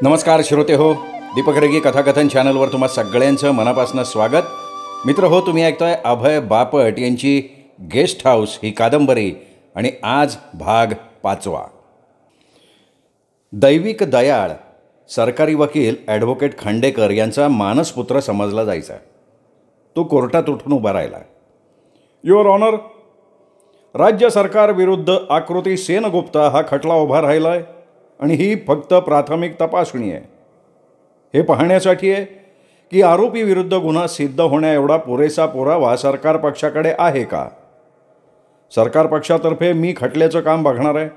नमस्कार श्रोते हो, दीपक रेगी कथाकथन चॅनलवर तुम्हा सगळ्यांचं मनापासून स्वागत. मित्र हो, तुम्ही ऐकताय अभय बापट यांची गेस्ट हाऊस ही कादंबरी आणि आज भाग 5. दैविक दयाळ सरकारी वकील ॲडव्होकेट खांडेकर यांचा मानसपुत्र समजला जायचा. तो कोर्टात उठून उभा राहिला. युअर ऑनर, राज्य सरकार विरुद्ध आकृती सेनगुप्ता हा खटला उभा राहिला आहे आणि ही फक्त प्राथमिक तपासणी आहे. हे पाहण्यासाठी आहे की आरोपी विरुद्ध गुन्हा सिद्ध होण्या एवढा पुरेसा पुरावा सरकार पक्षाकडे आहे का. सरकार पक्षातर्फे मी खटल्याचं काम बघणार आहे.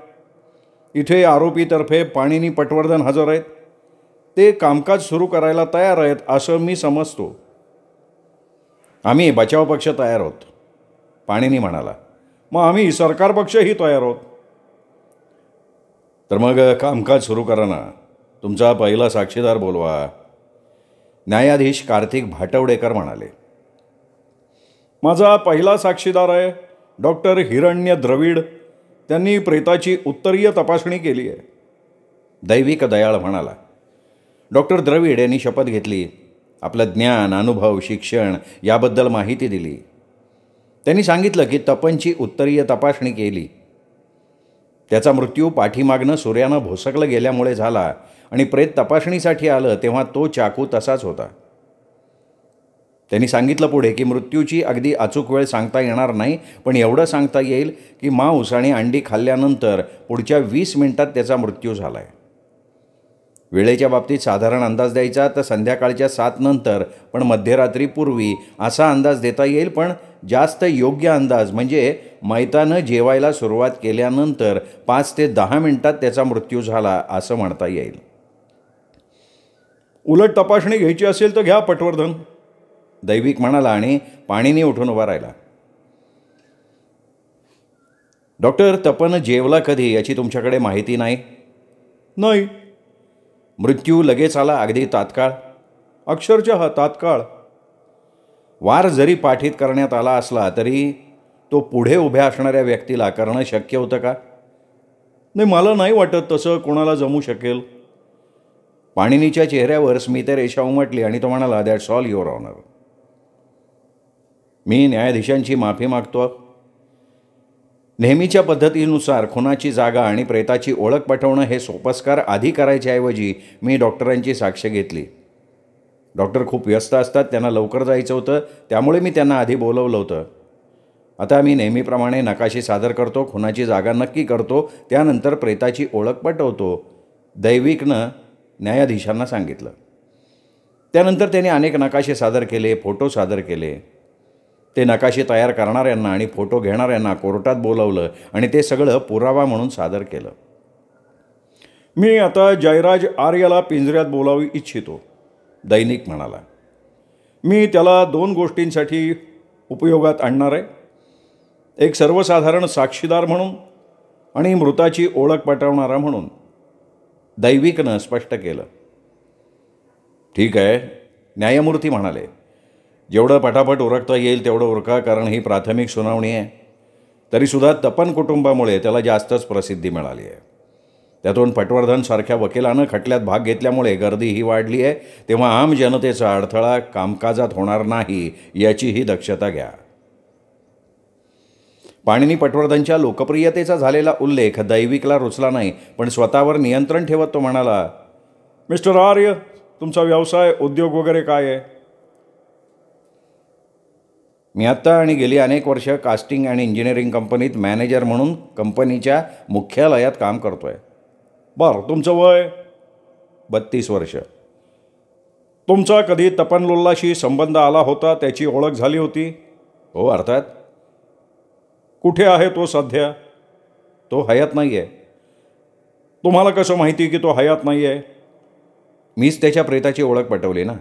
इथे आरोपीतर्फे पाणिनी पटवर्धन हजर आहेत. ते कामकाज सुरू करायला तयार आहेत असं मी समजतो. आम्ही बचाव पक्ष तयार आहोत, पाणिनी म्हणाला. मग आम्ही सरकार पक्षही तयार आहोत. तर मग कामकाज सुरू करा ना. तुमचा पहिला साक्षीदार बोलवा, न्यायाधीश कार्तिक भाटवडेकर म्हणाले. माझा पहिला साक्षीदार आहे डॉक्टर हिरण्य द्रविड. त्यांनी प्रेताची उत्तरीय तपासणी केली आहे, दैविक दयाळ म्हणाला. डॉक्टर द्रविड यांनी शपथ घेतली. आपलं ज्ञान, अनुभव, शिक्षण याबद्दल माहिती दिली. त्यांनी सांगितलं की तपनची उत्तरीय तपासणी केली. त्याचा मृत्यू पाठीमागनं सूर्यानं भोसकलं गेल्यामुळे झाला आणि प्रेत तपासणीसाठी आलं तेव्हा तो चाकू तसाच होता. त्यांनी सांगितलं पुढे की मृत्यूची अगदी अचूक वेळ सांगता येणार नाही, पण एवढं सांगता येईल की मांस आणि अंडी खाल्ल्यानंतर पुढच्या 20 मिनिटात त्याचा मृत्यू झाला आहे. वेळेच्या बाबतीत साधारण अंदाज द्यायचा तर संध्याकाळच्या 7 नंतर, पण मध्यरात्रीपूर्वी असा अंदाज देता येईल. पण जास्त योग्य अंदाज म्हणजे मैतानं जेवायला सुरुवात केल्यानंतर 5 ते 10 मिनिटात त्याचा मृत्यू झाला असं म्हणता येईल. उलट तपासणी घ्यायची असेल तर घ्या पटवर्धन, दैविक म्हणाला आणि पाणीनी उठून उभा राहिला. डॉक्टर, तपन जेवला कधी याची तुमच्याकडे माहिती नाही? नाही. मृत्यू लगेच आला, अगदी तात्काळ? अक्षरशः तात्काळ. वार जरी पाठीत करण्यात आला असला तरी तो पुढे उभ्या असणाऱ्या व्यक्तीला करणं शक्य होतं का? नाही, मला नाही वाटत तसं कोणाला जमू शकेल. पाणिनीच्या चेहऱ्यावर स्मितरेषा उमटली आणि तो म्हणाला, दॅट्स ऑल युअर ऑनर. मी न्यायाधीशांची माफी मागतो. नेहमीच्या पद्धतीनुसार खुनाची जागा आणि प्रेताची ओळख पटवणं हे सोपस्कार आधी करायच्याऐवजी मी डॉक्टरांची साक्ष घेतली. डॉक्टर खूप व्यस्त असतात, त्यांना लवकर जायचं होतं, त्यामुळे मी त्यांना आधी बोलवलं होतं. आता मी नेहमीप्रमाणे नकाशे सादर करतो, खुनाची जागा नक्की करतो, त्यानंतर प्रेताची ओळख पटवतो, दैविकनं न्यायाधीशांना सांगितलं. त्यानंतर त्यांनी अनेक नकाशे सादर केले, फोटो सादर केले. ते नकाशे तयार करणाऱ्यांना आणि फोटो घेणाऱ्यांना कोर्टात बोलवलं आणि ते सगळं पुरावा म्हणून सादर केलं. मी आता जयराज आर्याला पिंजऱ्यात बोलावू इच्छितो, दैनिक म्हणाला. मी त्याला 2 गोष्टींसाठी उपयोगात आणणार आहे, एक सर्वसाधारण साक्षीदार म्हणून आणि मृताची ओळख पटवणारा म्हणून, दैविकनं स्पष्ट केलं. ठीक आहे, न्यायमूर्ती म्हणाले. जेवढं पटापट उरकता येईल तेवढं उरका, कारण ही प्राथमिक सुनावणी आहे. तरीसुद्धा तपन कुटुंबामुळे त्याला जास्तच प्रसिद्धी मिळाली आहे. त्यातून पटवर्धनसारख्या वकिलानं खटल्यात भाग घेतल्यामुळे गर्दीही वाढली आहे. तेव्हा आम जनतेचा अडथळा कामकाजात होणार नाही याचीही दक्षता घ्या. पाणिनी पटवर्धनच्या लोकप्रियतेचा झालेला उल्लेख दैविकला रुचला नाही, पण स्वतःवर नियंत्रण ठेवत तो म्हणाला, मिस्टर आर्य, तुमचा व्यवसाय, उद्योग वगैरे काय आहे? मी आत्ता आणि गेली अनेक वर्ष कास्टिंग आणि इंजिनिअरिंग कंपनीत मॅनेजर म्हणून कंपनीच्या मुख्यालयात काम करतो आहे. बरं, तुमचं वय? 32 वर्ष. तुमचा कधी तपनलुल्लाशी संबंध आला होता, त्याची ओळख झाली होती? हो, अर्थात. कुठे आहे तो सध्या? तो हयात नाही आहे. तुम्हाला कसं माहिती की तो हयात नाही आहे? मीच त्याच्या प्रेताची ओळख पटवली ना.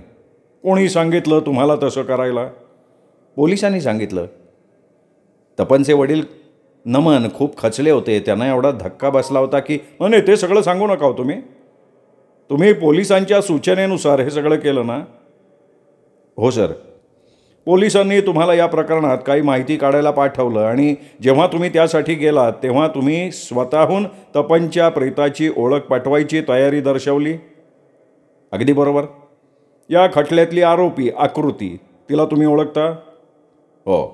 कोणी सांगितलं तुम्हाला तसं करायला? पोलिसांनी सांगितलं. तपनचे वडील नमन खूप खचले होते. त्यांना एवढा धक्का बसला होता की नाही, ते सगळं सांगू नका हो तुम्ही. तुम्ही पोलिसांच्या सूचनेनुसार हे सगळं केलं ना? हो सर. पोलिसांनी तुम्हाला या प्रकरणात काही माहिती काढायला पाठवलं आणि जेव्हा तुम्ही त्यासाठी गेलात तेव्हा तुम्ही स्वतःहून तपनच्या प्रेताची ओळख पटवायची तयारी दर्शवली? अगदी बरोबर. या खटल्यातली आरोपी आकृती, तिला तुम्ही ओळखता? हो.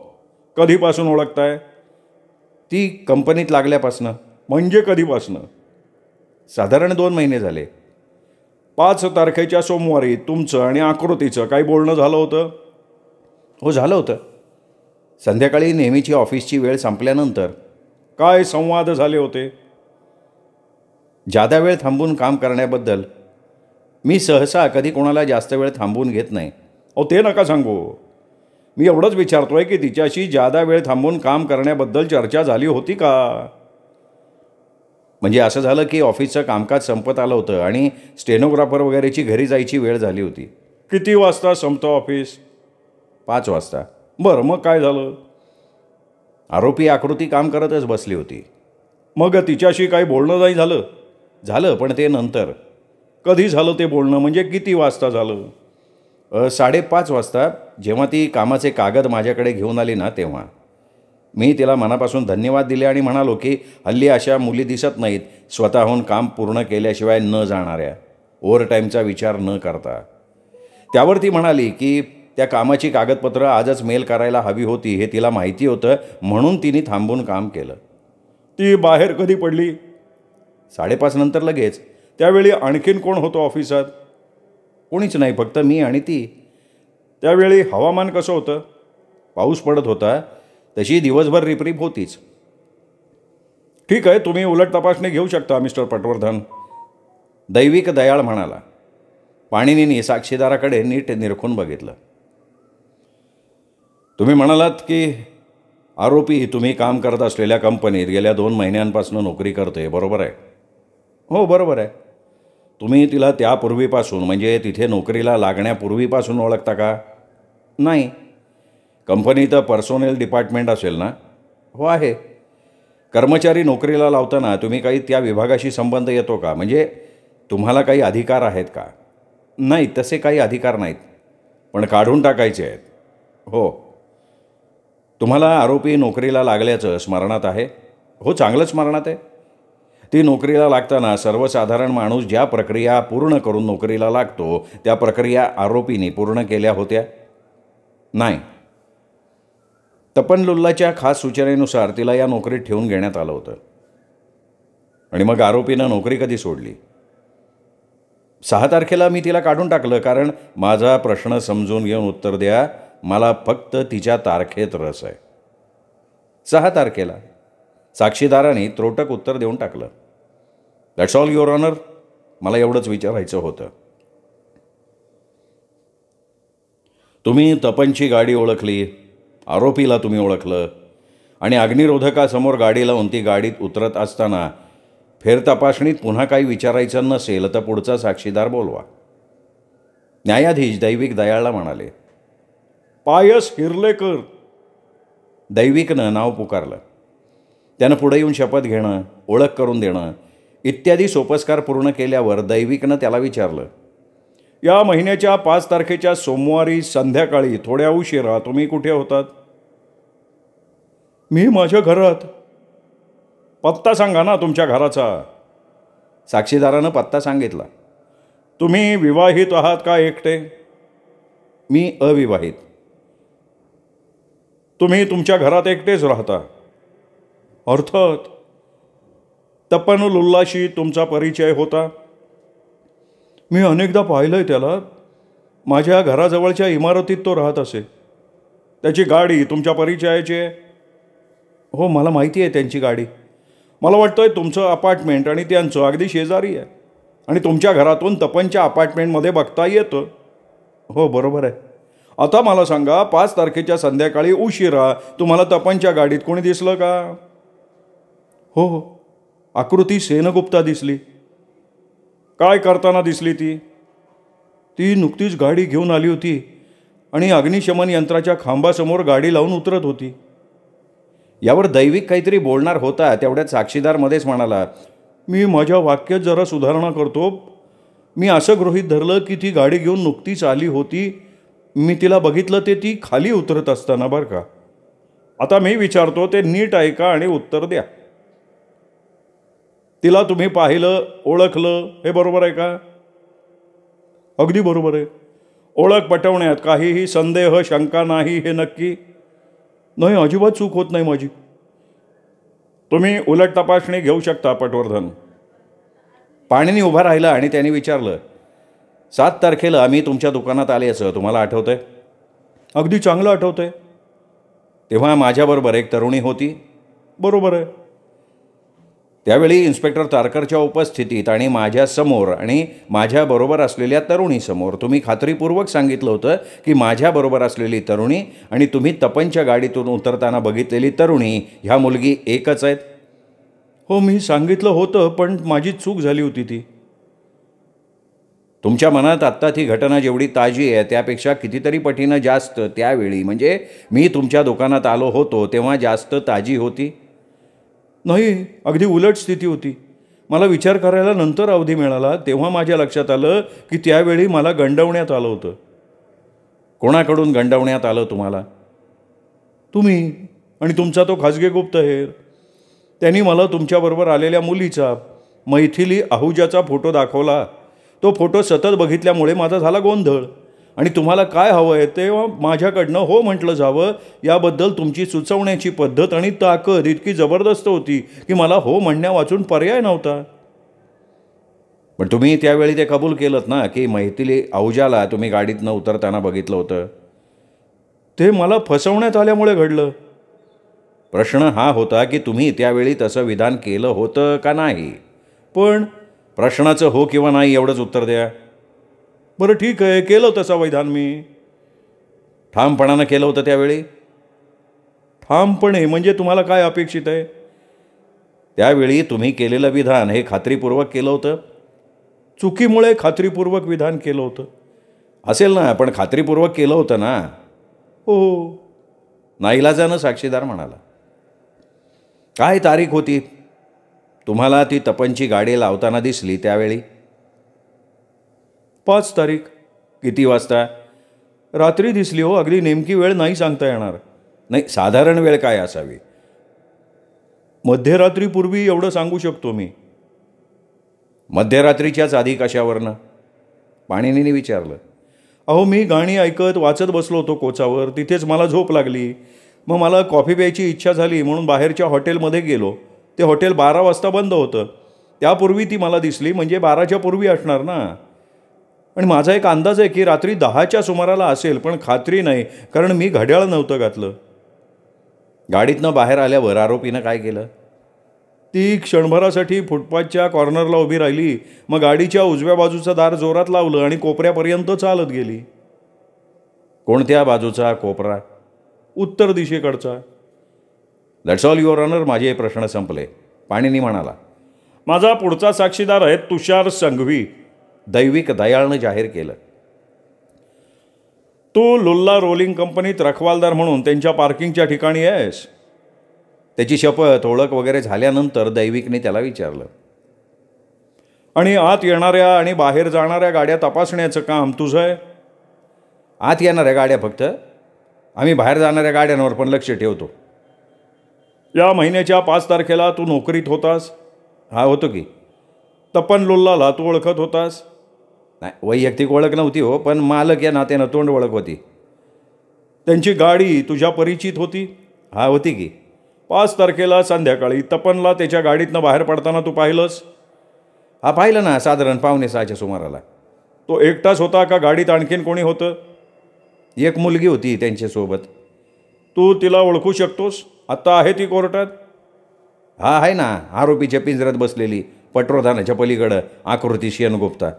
कधीपासून ओळखताय? ती कंपनीत लागल्यापासनं. म्हणजे कधीपासनं? साधारण 2 महिने झाले. 5 तारखेच्या सोमवारी तुमचं आणि आकृतीचं काही बोलणं झालं होतं? हो, झालं होतं. संध्याकाळी नेहमीची ऑफिसची वेळ संपल्यानंतर. काय संवाद झाले होते? जादा वेळ थांबून काम करण्याबद्दल. मी सहसा कधी कोणाला जास्त वेळ थांबवून घेत नाही. अहो, ते नका सांगू. मी एवढंच विचारतोय की तिच्याशी जादा वेळ थांबून काम करण्याबद्दल चर्चा झाली होती का? म्हणजे असं झालं की ऑफिसचं कामकाज संपत आलं होतं आणि स्टेनोग्राफर वगैरेची घरी जायची वेळ झाली होती. किती वाजता संपतं ऑफिस? 5 वाजता. बरं, मग काय झालं? आरोपी आकृती काम करतच बसली होती. मग तिच्याशी काही बोलणं नाही झालं? झालं, पण ते नंतर. कधी झालं ते बोलणं? म्हणजे किती वाजता झालं? 5:30 वाजता, जेव्हा ती कामाचे कागद माझ्याकडे घेऊन आली ना, तेव्हा. मी तिला मनापासून धन्यवाद दिले आणि म्हणालो की हल्ली अशा मुली दिसत नाहीत, स्वतःहून काम पूर्ण केल्याशिवाय न जाणाऱ्या, ओव्हरटाईमचा विचार न करता. त्यावर ती म्हणाली की त्या कामाची कागदपत्रं आजच मेल करायला हवी होती, हे तिला माहिती होतं, म्हणून तिने थांबून काम केलं. ती बाहेर कधी पडली? 5:30 नंतर लगेच. त्यावेळी आणखीन कोण होतं ऑफिसात? कोणीच नाही, फक्त मी आणि ती. त्यावेळी हवामान कसं होतं? पाऊस पडत होता. तशी दिवसभर रिपरिप होतीच. ठीक आहे, तुम्ही उलट तपासणी घेऊ शकता मिस्टर पटवर्धन, दैविक दयाळ म्हणाला. पाणिनीने साक्षीदाराकडे नीट निरखून बघितलं. तुम्ही म्हणालात की आरोपी तुम्ही काम करत असलेल्या कंपनीत गेल्या 2 महिन्यांपासून नोकरी करते, बरोबर आहे? हो, बरोबर आहे. तुम्ही तिला त्यापूर्वीपासून, म्हणजे तिथे नोकरीला लागण्यापूर्वीपासून ओळखता का? नाही. कंपनीत पर्सोनेल डिपार्टमेंट असेल ना? हो, आहे. कर्मचारी नोकरीला लावताना तुम्ही काही त्या विभागाशी संबंध येतो का? म्हणजे तुम्हाला काही अधिकार आहेत का? नाही, तसे काही अधिकार नाहीत, पण काढून टाकायचे आहेत. हो. तुम्हाला आरोपी नोकरीला लागल्याचं स्मरणात आहे? हो, चांगलं स्मरणात आहे. ती नोकरीला लागताना सर्वसाधारण माणूस ज्या प्रक्रिया पूर्ण करून नोकरीला लागतो, त्या प्रक्रिया आरोपीने पूर्ण केल्या होत्या? नाही. तपनलुल्लाच्या खास सूचनेनुसार तिला या नोकरीत ठेवून घेण्यात आलं होतं. आणि मग आरोपीनं नोकरी कधी सोडली? 6 तारखेला मी तिला काढून टाकलं, कारण माझा प्रश्न समजून घेऊन उत्तर द्या. मला फक्त तिच्या तारखेत रस आहे. 6 तारखेला. साक्षीदाराने त्रोटक उत्तर देऊन टाकलं. That's all your honour. मला एवढंच विचारायचं होतं. तुम्ही तपनची गाडी ओळखली, आरोपीला तुम्ही ओळखलं, आणि अग्निरोधकासमोर गाडी लावून ती गाडीत उतरत असताना फेरतपासणीत पुन्हा काही विचारायचं नसेल तर पुढचा साक्षीदार बोलवा. न्यायाधीश दैविक दयाळला म्हणाले. पायस हिरलेकर. दैविकनं नाव पुकारलं. त्यानं पुढे येऊन शपथ घेणं, ओळख करून देणं इत्यादी सोपस्कार पूर्ण केल्यावर दैविकनं त्याला विचारलं, या महिन्याच्या 5 तारखेच्या सोमवारी संध्याकाळी थोड्या उशिरा तुम्ही कुठे होतात? मी माझ्या घरात. पत्ता सांगा ना तुमच्या घराचा. साक्षीदारानं पत्ता सांगितला. तुम्ही विवाहित आहात का एकटे? मी अविवाहित. तुम्ही तुमच्या घरात एकटेच राहता? अर्थात. तपनलुल्लाशी तुमचा परिचय होता? मी अनेकदा पाहिलंय त्याला. माझ्या घराजवळच्या इमारतीत तो राहत असे. त्याची गाडी तुमच्या परिचयाची आहे? हो, मला माहिती आहे त्यांची गाडी. मला वाटतंय तुमचं अपार्टमेंट आणि त्यांचं अगदी शेजारी आहे, आणि तुमच्या घरातून तपनच्या अपार्टमेंटमध्ये बघता येतं. हो, बरोबर आहे. आता मला सांगा, 5 तारखेच्या संध्याकाळी उशिरा तुम्हाला तपनच्या गाडीत कोणी दिसलं का? हो हो, आकृती सेनगुप्ता दिसली. काय करताना दिसली ती? ती नुकतीच गाडी घेऊन आली होती आणि अग्निशमन यंत्राच्या खांबासमोर गाडी लावून उतरत होती. यावर दैविक काहीतरी बोलणार होता, तेवढ्यात साक्षीदार मध्येच म्हणाला, मी माझ्या वाक्यात जरा सुधारणा करतो. मी असं गृहीत धरलं की ती गाडी घेऊन नुकतीच आली होती. मी तिला बघितलं ते ती खाली उतरत असताना, बरं का. आता मी विचारतो ते नीट ऐका आणि उत्तर द्या. तिला तुम्ही पाहिलं, ओळखलं, हे बरोबर आहे का? अगदी बरोबर आहे. ओळख पटवण्यात काहीही संदेह शंका नाही हे नक्की? नाही, अजिबात चूक होत नाही माझी. तुम्ही उलट तपासणी घेऊ शकता पटवर्धन. पाणीनी उभा राहिला आणि त्याने विचारलं, 7 तारखेला मी तुमच्या दुकानात आले असं तुम्हाला आठवतंय? अगदी चांगलं आठवतंय. तेव्हा माझ्याबरोबर एक तरुणी होती? बरोबर आहे. त्यावेळी इन्स्पेक्टर तारकरच्या उपस्थितीत आणि माझ्यासमोर आणि माझ्याबरोबर असलेल्या तरुणीसमोर तुम्ही खात्रीपूर्वक सांगितलं होतं की माझ्याबरोबर असलेली तरुणी आणि तुम्ही तपनच्या गाडीतून उतरताना बघितलेली तरुणी ह्या मुलगी एकच आहेत? हो, मी सांगितलं होतं, पण माझी चूक झाली होती ती. तुमच्या मनात आत्ता ती घटना जेवढी ताजी आहे त्यापेक्षा कितीतरी पटीनं जास्त त्यावेळी, म्हणजे मी तुमच्या दुकानात आलो होतो तेव्हा जास्त ताजी होती? नाही, अगदी उलट स्थिती होती. मला विचार करायला नंतर अवधी मिळाला तेव्हा माझ्या लक्षात आलं की त्यावेळी मला गंडवण्यात आलं होतं. कोणाकडून गंडवण्यात आलं तुम्हाला? तुम्ही आणि तुमचा तो खाजगी गुप्तहेर. त्यांनी मला तुमच्याबरोबर आलेल्या मुलीचा, मैथिली आहुजाचा फोटो दाखवला. तो फोटो सतत बघितल्यामुळे माझा झाला गोंधळ आणि तुम्हाला काय हवं आहे तेव्हा माझ्याकडनं हो म्हटलं जावं याबद्दल तुमची सुचवण्याची पद्धत आणि ताकद इतकी जबरदस्त होती की मला हो म्हणण्या वाचून पर्याय नव्हता. पण तुम्ही त्यावेळी ते कबूल केलं ना की मैथिली आहुजाला तुम्ही गाडीतनं उतरताना बघितलं होतं? ते मला फसवण्यात आल्यामुळे घडलं. प्रश्न हा होता की तुम्ही त्यावेळी तसं विधान केलं होतं का नाही? पण प्रश्नाचं हो किंवा नाही एवढंच उत्तर द्या. बरं ठीक आहे, केलं तसं विधान मी. ठामपणानं केलं होतं त्यावेळी? ठामपणे म्हणजे तुम्हाला काय अपेक्षित आहे? त्यावेळी तुम्ही केलेलं विधान हे खात्रीपूर्वक केलं होतं? चुकीमुळे खात्रीपूर्वक विधान केलं होतं असेल ना, पण खात्रीपूर्वक केलं होतं ना? हो. नाईलाजानं साक्षीदार म्हणाला. काय तारीख होती तुम्हाला ती तपनची गाडी लावताना दिसली त्यावेळी? 5 तारीख. किती वाजता? रात्री दिसली हो. अगदी नेमकी वेळ नाही सांगता येणार. नाही, साधारण वेळ काय असावी? मध्यरात्रीपूर्वी एवढं सांगू शकतो मी. मध्यरात्रीच्याच आधी कशावरनं? पाणिनीने विचारलं. अहो, मी गाणी ऐकत वाचत बसलो होतो कोचावर. तिथेच मला झोप लागली. मग मला कॉफी प्यायची इच्छा झाली म्हणून बाहेरच्या हॉटेलमध्ये गेलो. ते हॉटेल 12 वाजता बंद होतं. त्यापूर्वी ती मला दिसली, म्हणजे 12च्या पूर्वी असणार ना. आणि माझा एक अंदाज आहे की रात्री 10च्या सुमाराला असेल, पण खात्री नाही कारण मी घड्याळ नव्हतं घातलं. गाडीतनं बाहेर आल्यावर आरोपीनं काय केलं? ती क्षणभरासाठी फुटपाथच्या कॉर्नरला उभी राहिली. मग गाडीच्या उजव्या बाजूचं दार जोरात लावलं आणि कोपऱ्यापर्यंत चालत गेली. कोणत्या बाजूचा कोपरा? उत्तर दिशेकडचा. That's all your honour. माझे प्रश्न संपले. पाणिनी म्हणाला. माझा पुढचा साक्षीदार आहे तुषार संघवी. दैविक दयाळनं जाहीर केलं. तू लुल्ला रोलिंग कंपनीत रखवालदार म्हणून त्यांच्या पार्किंगच्या ठिकाणी आहेस? त्याची शपथ ओळख वगैरे झाल्यानंतर दैविकने त्याला विचारलं. आणि आत येणाऱ्या आणि बाहेर जाणाऱ्या गाड्या तपासण्याचं काम तुझं आहे? आत येणाऱ्या गाड्या फक्त. आम्ही बाहेर जाणाऱ्या गाड्यांवर पण लक्ष ठेवतो. या महिन्याच्या 5 तारखेला तू नोकरीत होतास? हा, होतो की. तपन लुल्लाला तू ओळखत होतास? नाही, वैयक्तिक ओळख नव्हती हो, पण मालक या नात्यानं तोंड ओळख होती. त्यांची गाडी तुझ्या परिचित होती? हा, होती की. 5 तारखेला संध्याकाळी तपनला त्याच्या गाडीतनं बाहेर पडताना तू पाहिलंस? हा, पाहिलं ना, साधारण 5:45च्या सुमाराला. तो एकटाच होता का गाडीत आणखीन कोणी होतं? एक मुलगी होती त्यांच्यासोबत. तू तिला ओळखू शकतोस? आत्ता आहे ती कोर्टात? हा, आहे ना, आरोपीच्या पिंजऱ्यात बसलेली, पटवर्धनाच्या पलीकडं आकृती सेनगुप्ता.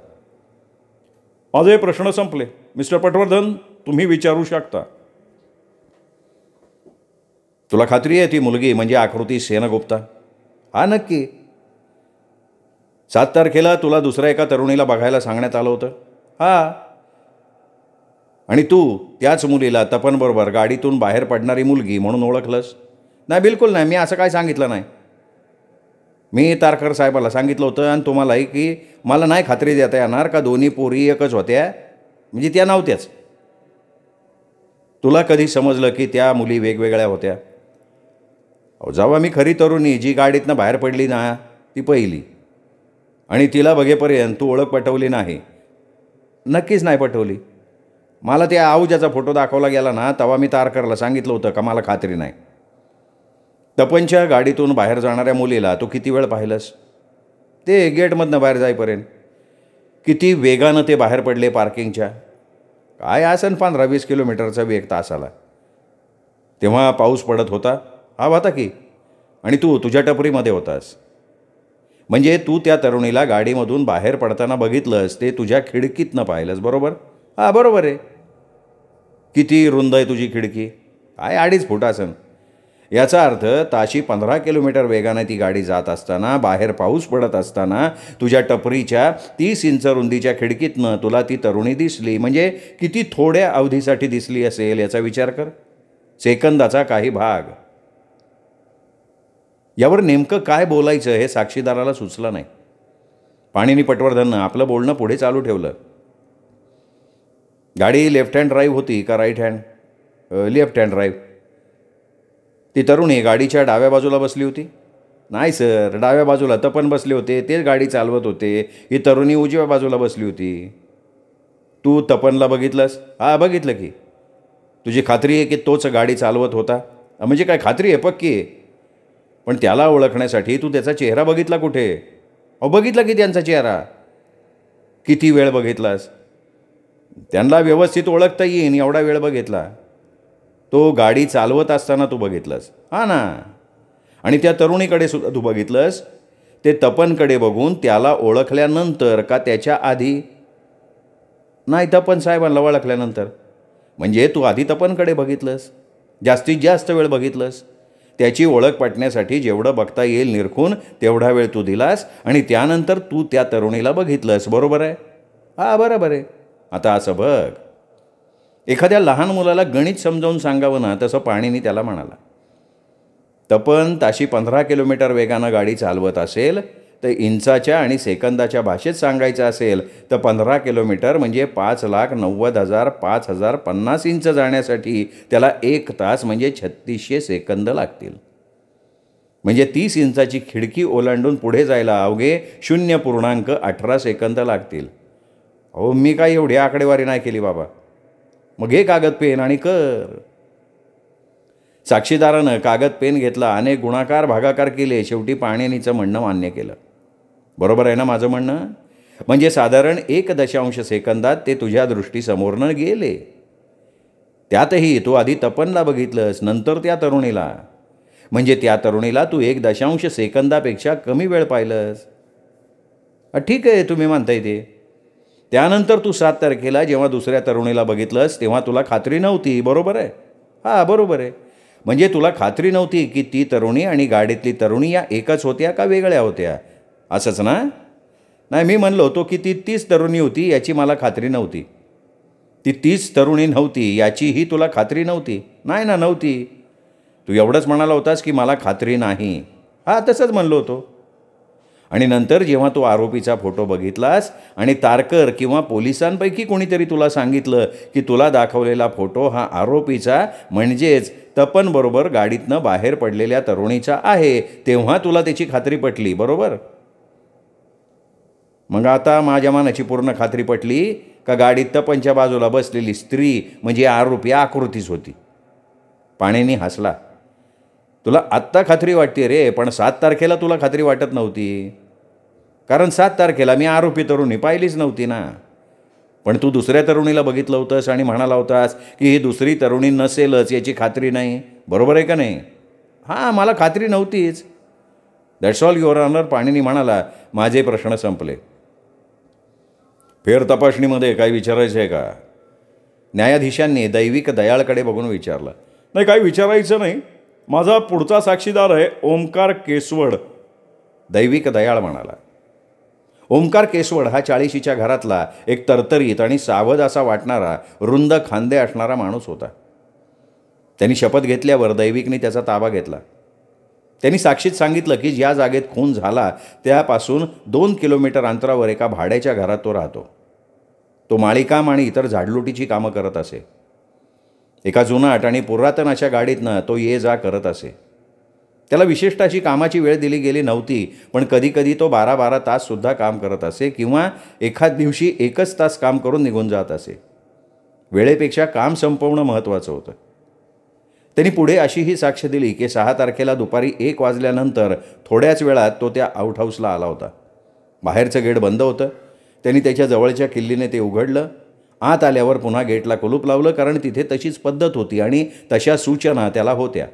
माझे प्रश्न संपले. मिस्टर पटवर्धन, तुम्ही विचारू शकता. तुला खात्री आहे ती मुलगी म्हणजे आकृती सेनगुप्ता? हा, नक्की. 7 तारखेला तुला दुसऱ्या एका तरुणीला बघायला सांगण्यात आलं होतं? हा. आणि तू त्याच मुलीला तपनबरोबर गाडीतून बाहेर पडणारी मुलगी म्हणून ओळखलंस? नाही, बिलकुल नाही. मी असं काय सांगितलं नाही. मी तारकर साहेबाला सांगितलं होतं आणि तुम्हालाही की मला नाही खात्री देता येणार का दोन्ही पोरी एकच होत्या, म्हणजे त्या नव्हत्याच. तुला कधी समजलं की त्या मुली वेगवेगळ्या होत्या? जेव्हा मी खरी तरुणी जी गाडीतनं बाहेर पडली ना ती पहिली, आणि तिला बघेपर्यंत तू ओळख पटवली नाही. नक्कीच नाही पटवली. मला त्या आहुजाचा फोटो दाखवला गेला ना, तेव्हा मी तारकरला सांगितलं होतं का मला खात्री नाही. तपनच्या गाडीतून बाहेर जाणाऱ्या मुलीला तू किती वेळ पाहिलंस? ते गेटमधनं बाहेर जाईपर्यंत. किती वेगानं ते बाहेर पडले पार्किंगच्या. काय असेल 15-20 किलोमीटरचा वेग तासाला. तेव्हा पाऊस पडत होता. हा होता की. आणि तू तुझ्या टपरीमध्ये होतास. म्हणजे तू त्या तरुणीला गाडीमधून बाहेर पडताना बघितलंस, ते तुझ्या खिडकीतनं पाहिलंस, बरोबर? हां, बरोबर आहे. किती रुंद आहे तुझी खिडकी? काय 2.5 फूट असेल. याचा अर्थ ताशी 15 किलोमीटर वेगाने ती गाडी जात असताना, बाहेर पाऊस पडत असताना तुझ्या टपरीच्या 30 इंच रुंदीच्या खिडकीतनं तुला ती तरुणी दिसली. म्हणजे किती थोड्या अवधीसाठी दिसली असेल याचा विचार कर. सेकंदाचा काही भाग. यावर नेमकं काय बोलायचं हे साक्षीदाराला सुचलं नाही. पाणिनी पटवर्धननं आपलं बोलणं पुढे चालू ठेवलं. गाडी लेफ्ट हँड ड्राईव्ह होती का right hand? Left hand drive. ती तरुणी गाडीच्या डाव्या बाजूला बसली होती? नाही सर, डाव्या बाजूला तपन बसले होते, तेच गाडी चालवत होते. ही तरुणी उजव्या बाजूला बसली होती. तू तपनला बघितलंस? हां, बघितलं की. तुझी खात्री आहे की तोच गाडी चालवत होता? म्हणजे काय खात्री आहे? पक्की आहे. पण त्याला ओळखण्यासाठी तू त्याचा चेहरा बघितला कुठे? बघितला की त्यांचा चेहरा. किती वेळ बघितलास? त्यांना व्यवस्थित ओळखता येईन एवढा वेळ बघितला. तो गाडी चालवत असताना तू बघितलंस? हां ना. आणि त्या तरुणीकडे सुद्धा तू बघितलंस? ते तपनकडे बघून त्याला ओळखल्यानंतर का त्याच्या आधी? नाही, तपन साहेबांना ओळखल्यानंतर. म्हणजे तू आधी तपनकडे बघितलंस, जास्तीत जास्त वेळ बघितलंस. त्याची ओळख पटण्यासाठी जेवढं बघता येईल निरखून तेवढा वेळ तू दिलास आणि त्यानंतर तू त्या तरुणीला बघितलंस, बरोबर आहे? हां, बरोबर आहे. आता असं बघ, एखाद्या लहान मुलाला गणित समजावून सांगावं ना, तसं पाणिनी त्याला म्हणाला. तपन ताशी 15 किलोमीटर वेगानं गाडी चालवत असेल तर इंचाच्या आणि सेकंदाच्या भाषेत सांगायचं असेल तर 15 किलोमीटर म्हणजे 5,90,000 इंच जाण्यासाठी त्याला 1 तास म्हणजे 3600 सेकंद लागतील. म्हणजे 30 इंचाची खिडकी ओलांडून पुढे जायला अवघे 0.18 सेकंद लागतील. मी काय एवढी आकडेवारी नाही केली बाबा. मग घे कागद पेन आणि कर. साक्षीदारानं कागद पेन घेतला, अनेक गुणाकार भागाकार केले. शेवटी पाणिनीचं म्हणणं मान्य केलं. बरोबर आहे ना माझं म्हणणं? म्हणजे साधारण 1 सेकंदात ते तुझ्या दृष्टीसमोरनं गेले. त्यातही तू आधी तपनला बघितलंस, नंतर त्या तरुणीला. म्हणजे त्या तरुणीला तू 1 सेकंदापेक्षा कमी वेळ पाहिलंस. ठीक आहे, तुम्ही म्हणताय ते. त्यानंतर तू 7 तारखेला जेव्हा दुसऱ्या तरुणीला बघितलंस तेव्हा तुला खात्री नव्हती, बरोबर आहे? हां, बरोबर आहे. म्हणजे तुला खात्री नव्हती की ती तरुणी आणि गाडीतली तरुणी या एकच होत्या का वेगळ्या होत्या, असंच ना? नाही, मी म्हणलो होतो की ती 30 तरुणी होती याची मला खात्री नव्हती. ती 30 तरुणी नव्हती याचीही तुला खात्री नव्हती? नाही ना, नव्हती. तू एवढंच म्हणाला होतास की मला खात्री नाही. हां, तसंच म्हणलो होतो. आणि नंतर जेव्हा तू आरोपीचा फोटो बघितलास आणि तारकर किंवा पोलिसांपैकी कोणीतरी तुला सांगितलं की तुला दाखवलेला फोटो हा आरोपीचा म्हणजेच तपनबरोबर गाडीतनं बाहेर पडलेल्या तरुणीचा आहे, तेव्हा तुला त्याची खात्री पटली, बरोबर? मग आता माझ्या मनाची पूर्ण खात्री पटली का गाडीत तपनच्या बाजूला बसलेली स्त्री म्हणजे आरोपी आकृतीच होती? पाणिनी हसला. तुला आत्ता खात्री वाटते रे, पण 7 तारखेला तुला खात्री वाटत नव्हती. कारण 7 तारखेला मी आरोपी तरुणी पाहिलीच नव्हती ना. पण तू दुसऱ्या तरुणीला बघितलं होतंस आणि म्हणाला होतास की ही दुसरी तरुणी नसेलच याची खात्री नाही, बरोबर आहे का नाही? हां, मला खात्री नव्हतीच. That's all your honour. Panini म्हणाला, माझे प्रश्न संपले. फेर तपासणीमध्ये काही विचारायचं आहे का? न्यायाधीशांनी दैविक दयाळकडे बघून विचारलं. नाही, काही विचारायचं नाही. माझा पुढचा साक्षीदार आहे ओमकार केसवड. दैविक दयाळ म्हणाला. ओमकार केसवड हा 40शीच्या घरातला एक तरतरीत आणि सावध असा वाटणारा, रुंद खांदे असणारा माणूस होता. त्यांनी शपथ घेतल्यावर दैविकने त्याचा ताबा घेतला. त्यांनी साक्षीत सांगितलं की ज्या जागेत खून झाला त्यापासून 2 किलोमीटर अंतरावर एका भाड्याच्या घरात तो राहतो. तो माळीकाम आणि इतर झाडलुटीची कामं करत असे. एका जुनाट आणि पुरातन अशा गाडीतनं तो ये जा करत असे. त्याला विशिष्ट अशी कामाची वेळ दिली गेली नव्हती, पण कधीकधी तो 12-12 ताससुद्धा काम करत असे किंवा एखाद दिवशी 1च तास काम करून निघून जात असे. वेळेपेक्षा काम संपवणं महत्त्वाचं होतं. त्यांनी पुढे अशीही साक्ष दिली की 6 तारखेला दुपारी 1 वाजल्यानंतर थोड्याच वेळात तो त्या आउटहाऊसला आला होता. बाहेरचं गेट बंद होतं. त्यांनी त्याच्या जवळच्या किल्लीने ते उघडलं. आत आल्यावर पुन्हा गेटला कुलूप लावलं, कारण तिथे तशीच पद्धत होती आणि तशा सूचना त्याला होत्या.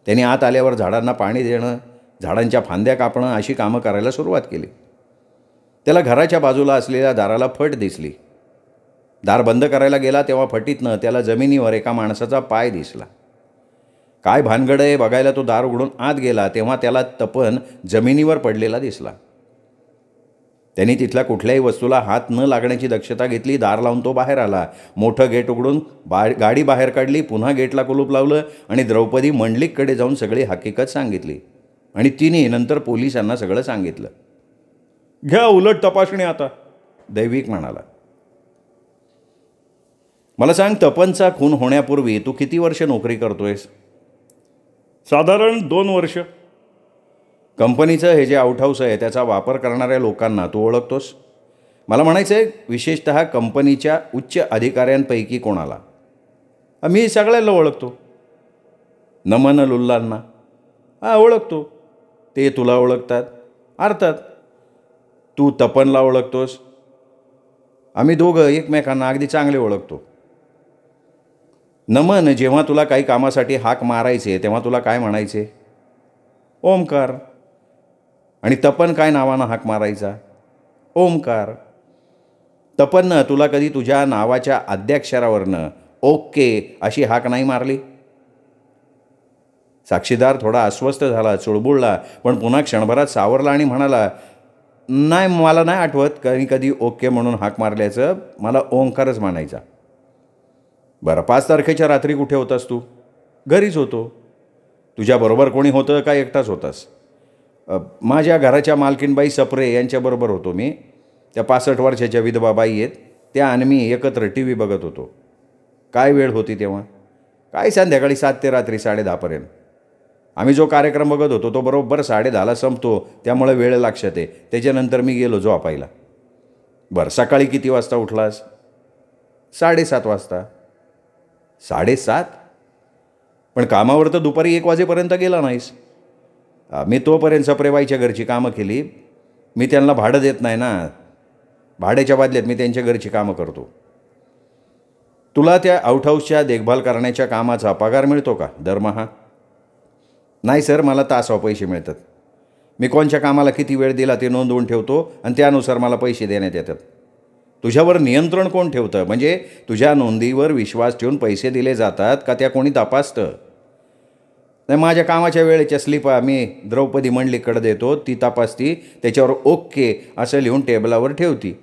त्यांनी आत आल्यावर झाडांना पाणी देणं, झाडांच्या फांद्या कापणं अशी कामं करायला सुरुवात केली. त्याला घराच्या बाजूला असलेल्या दाराला फट दिसली. दार बंद करायला गेला तेव्हा फटीतनं त्याला जमिनीवर एका माणसाचा पाय दिसला. काय भानगड आहे बघायला तो दार उघडून आत गेला तेव्हा त्याला तपन जमिनीवर पडलेला दिसला. त्यांनी तिथल्या कुठल्याही वस्तूला हात न लागण्याची दक्षता घेतली. दार लावून तो बाहेर आला. मोठं गेट उघडून गाडी बाहेर काढली. पुन्हा गेटला कुलूप लावलं आणि द्रौपदी मंडलिककडे जाऊन सगळी हकीकत सांगितली आणि तिने नंतर पोलिसांना सगळं सांगितलं. घ्या उलट तपासणी आता, दैविक म्हणाला. मला सांग, तपनचा खून होण्यापूर्वी तू किती वर्ष नोकरी करतोयस? साधारण 2 वर्ष. कंपनीचं हे जे आउटहाऊस आहे त्याचा वापर करणाऱ्या लोकांना तू ओळखतोस? मला म्हणायचं आहे विशेषतः कंपनीच्या उच्च अधिकाऱ्यांपैकी कोणाला? मी सगळ्यांना ओळखतो. नमन लुल्लांना? ओळखतो. ते तुला ओळखतात? अर्थात. तू तपनला ओळखतोस? आम्ही दोघं एकमेकांना अगदी चांगले ओळखतो. नमन जेव्हा तुला काही कामासाठी हाक मारायचे तेव्हा तुला काय म्हणायचे? ओमकार. आणि तपन काय नावानं हाक मारायचा? ओमकार. तपननं तुला कधी तुझ्या नावाच्या आद्याक्षरावरनं ओके अशी हाक नाही मारली? साक्षीदार थोडा अस्वस्थ झाला, चुळबुळला, पण पुन्हा क्षणभरात सावरला आणि म्हणाला, नाही, मला नाही आठवत कधी ओके म्हणून हाक मारल्याचं. मला ओंकारच म्हणायचा. बरं, 5 तारखेच्या रात्री कुठे होतास तू? घरीच होतो. तुझ्याबरोबर कोणी होतं का एकटाच होतास? माझ्या घराच्या मालकीनबाई सप्रे यांच्याबरोबर होतो मी. त्या 65 वर्षाच्या विधवा बाई आहेत, त्या आणि मी एकत्र TV बघत होतो. काय वेळ होती तेव्हा? काय संध्याकाळी 7 ते रात्री 10:30पर्यंत. आम्ही जो कार्यक्रम बघत होतो तो बरोबर 10:30ला संपतो, त्यामुळे वेळ लक्षात आहे. त्याच्यानंतर मी गेलो झोपायला. बरं, सकाळी किती वाजता उठलास? 7:30 वाजता. 7:30? पण कामावर तर दुपारी 1 वाजेपर्यंत गेला नाहीस. मी तोपर्यंत सप्रेबाईच्या घरची कामं केली. मी त्यांना भाडं देत नाही ना. भाड्याच्या बदल्यात मी त्यांच्या घरची कामं करतो. तुला त्या आउटहाऊसच्या देखभाल करण्याच्या कामाचा पगार मिळतो का, दरमहा? नाही सर, मला तासावर पैसे मिळतात. मी कोणत्या कामाला किती वेळ दिला ते नोंदवून ठेवतो आणि त्यानुसार मला पैसे देण्यात येतात. तुझ्यावर नियंत्रण कोण ठेवतं? म्हणजे तुझ्या नोंदीवर विश्वास ठेवून पैसे दिले जातात का त्या कोणी तपासतं? नाही, माझ्या कामाच्या वेळेच्या स्लिपा मी द्रौपदी मंडलिककडे देतो. ती तपासती, त्याच्यावर ओके असं लिहून टेबलावर ठेवती.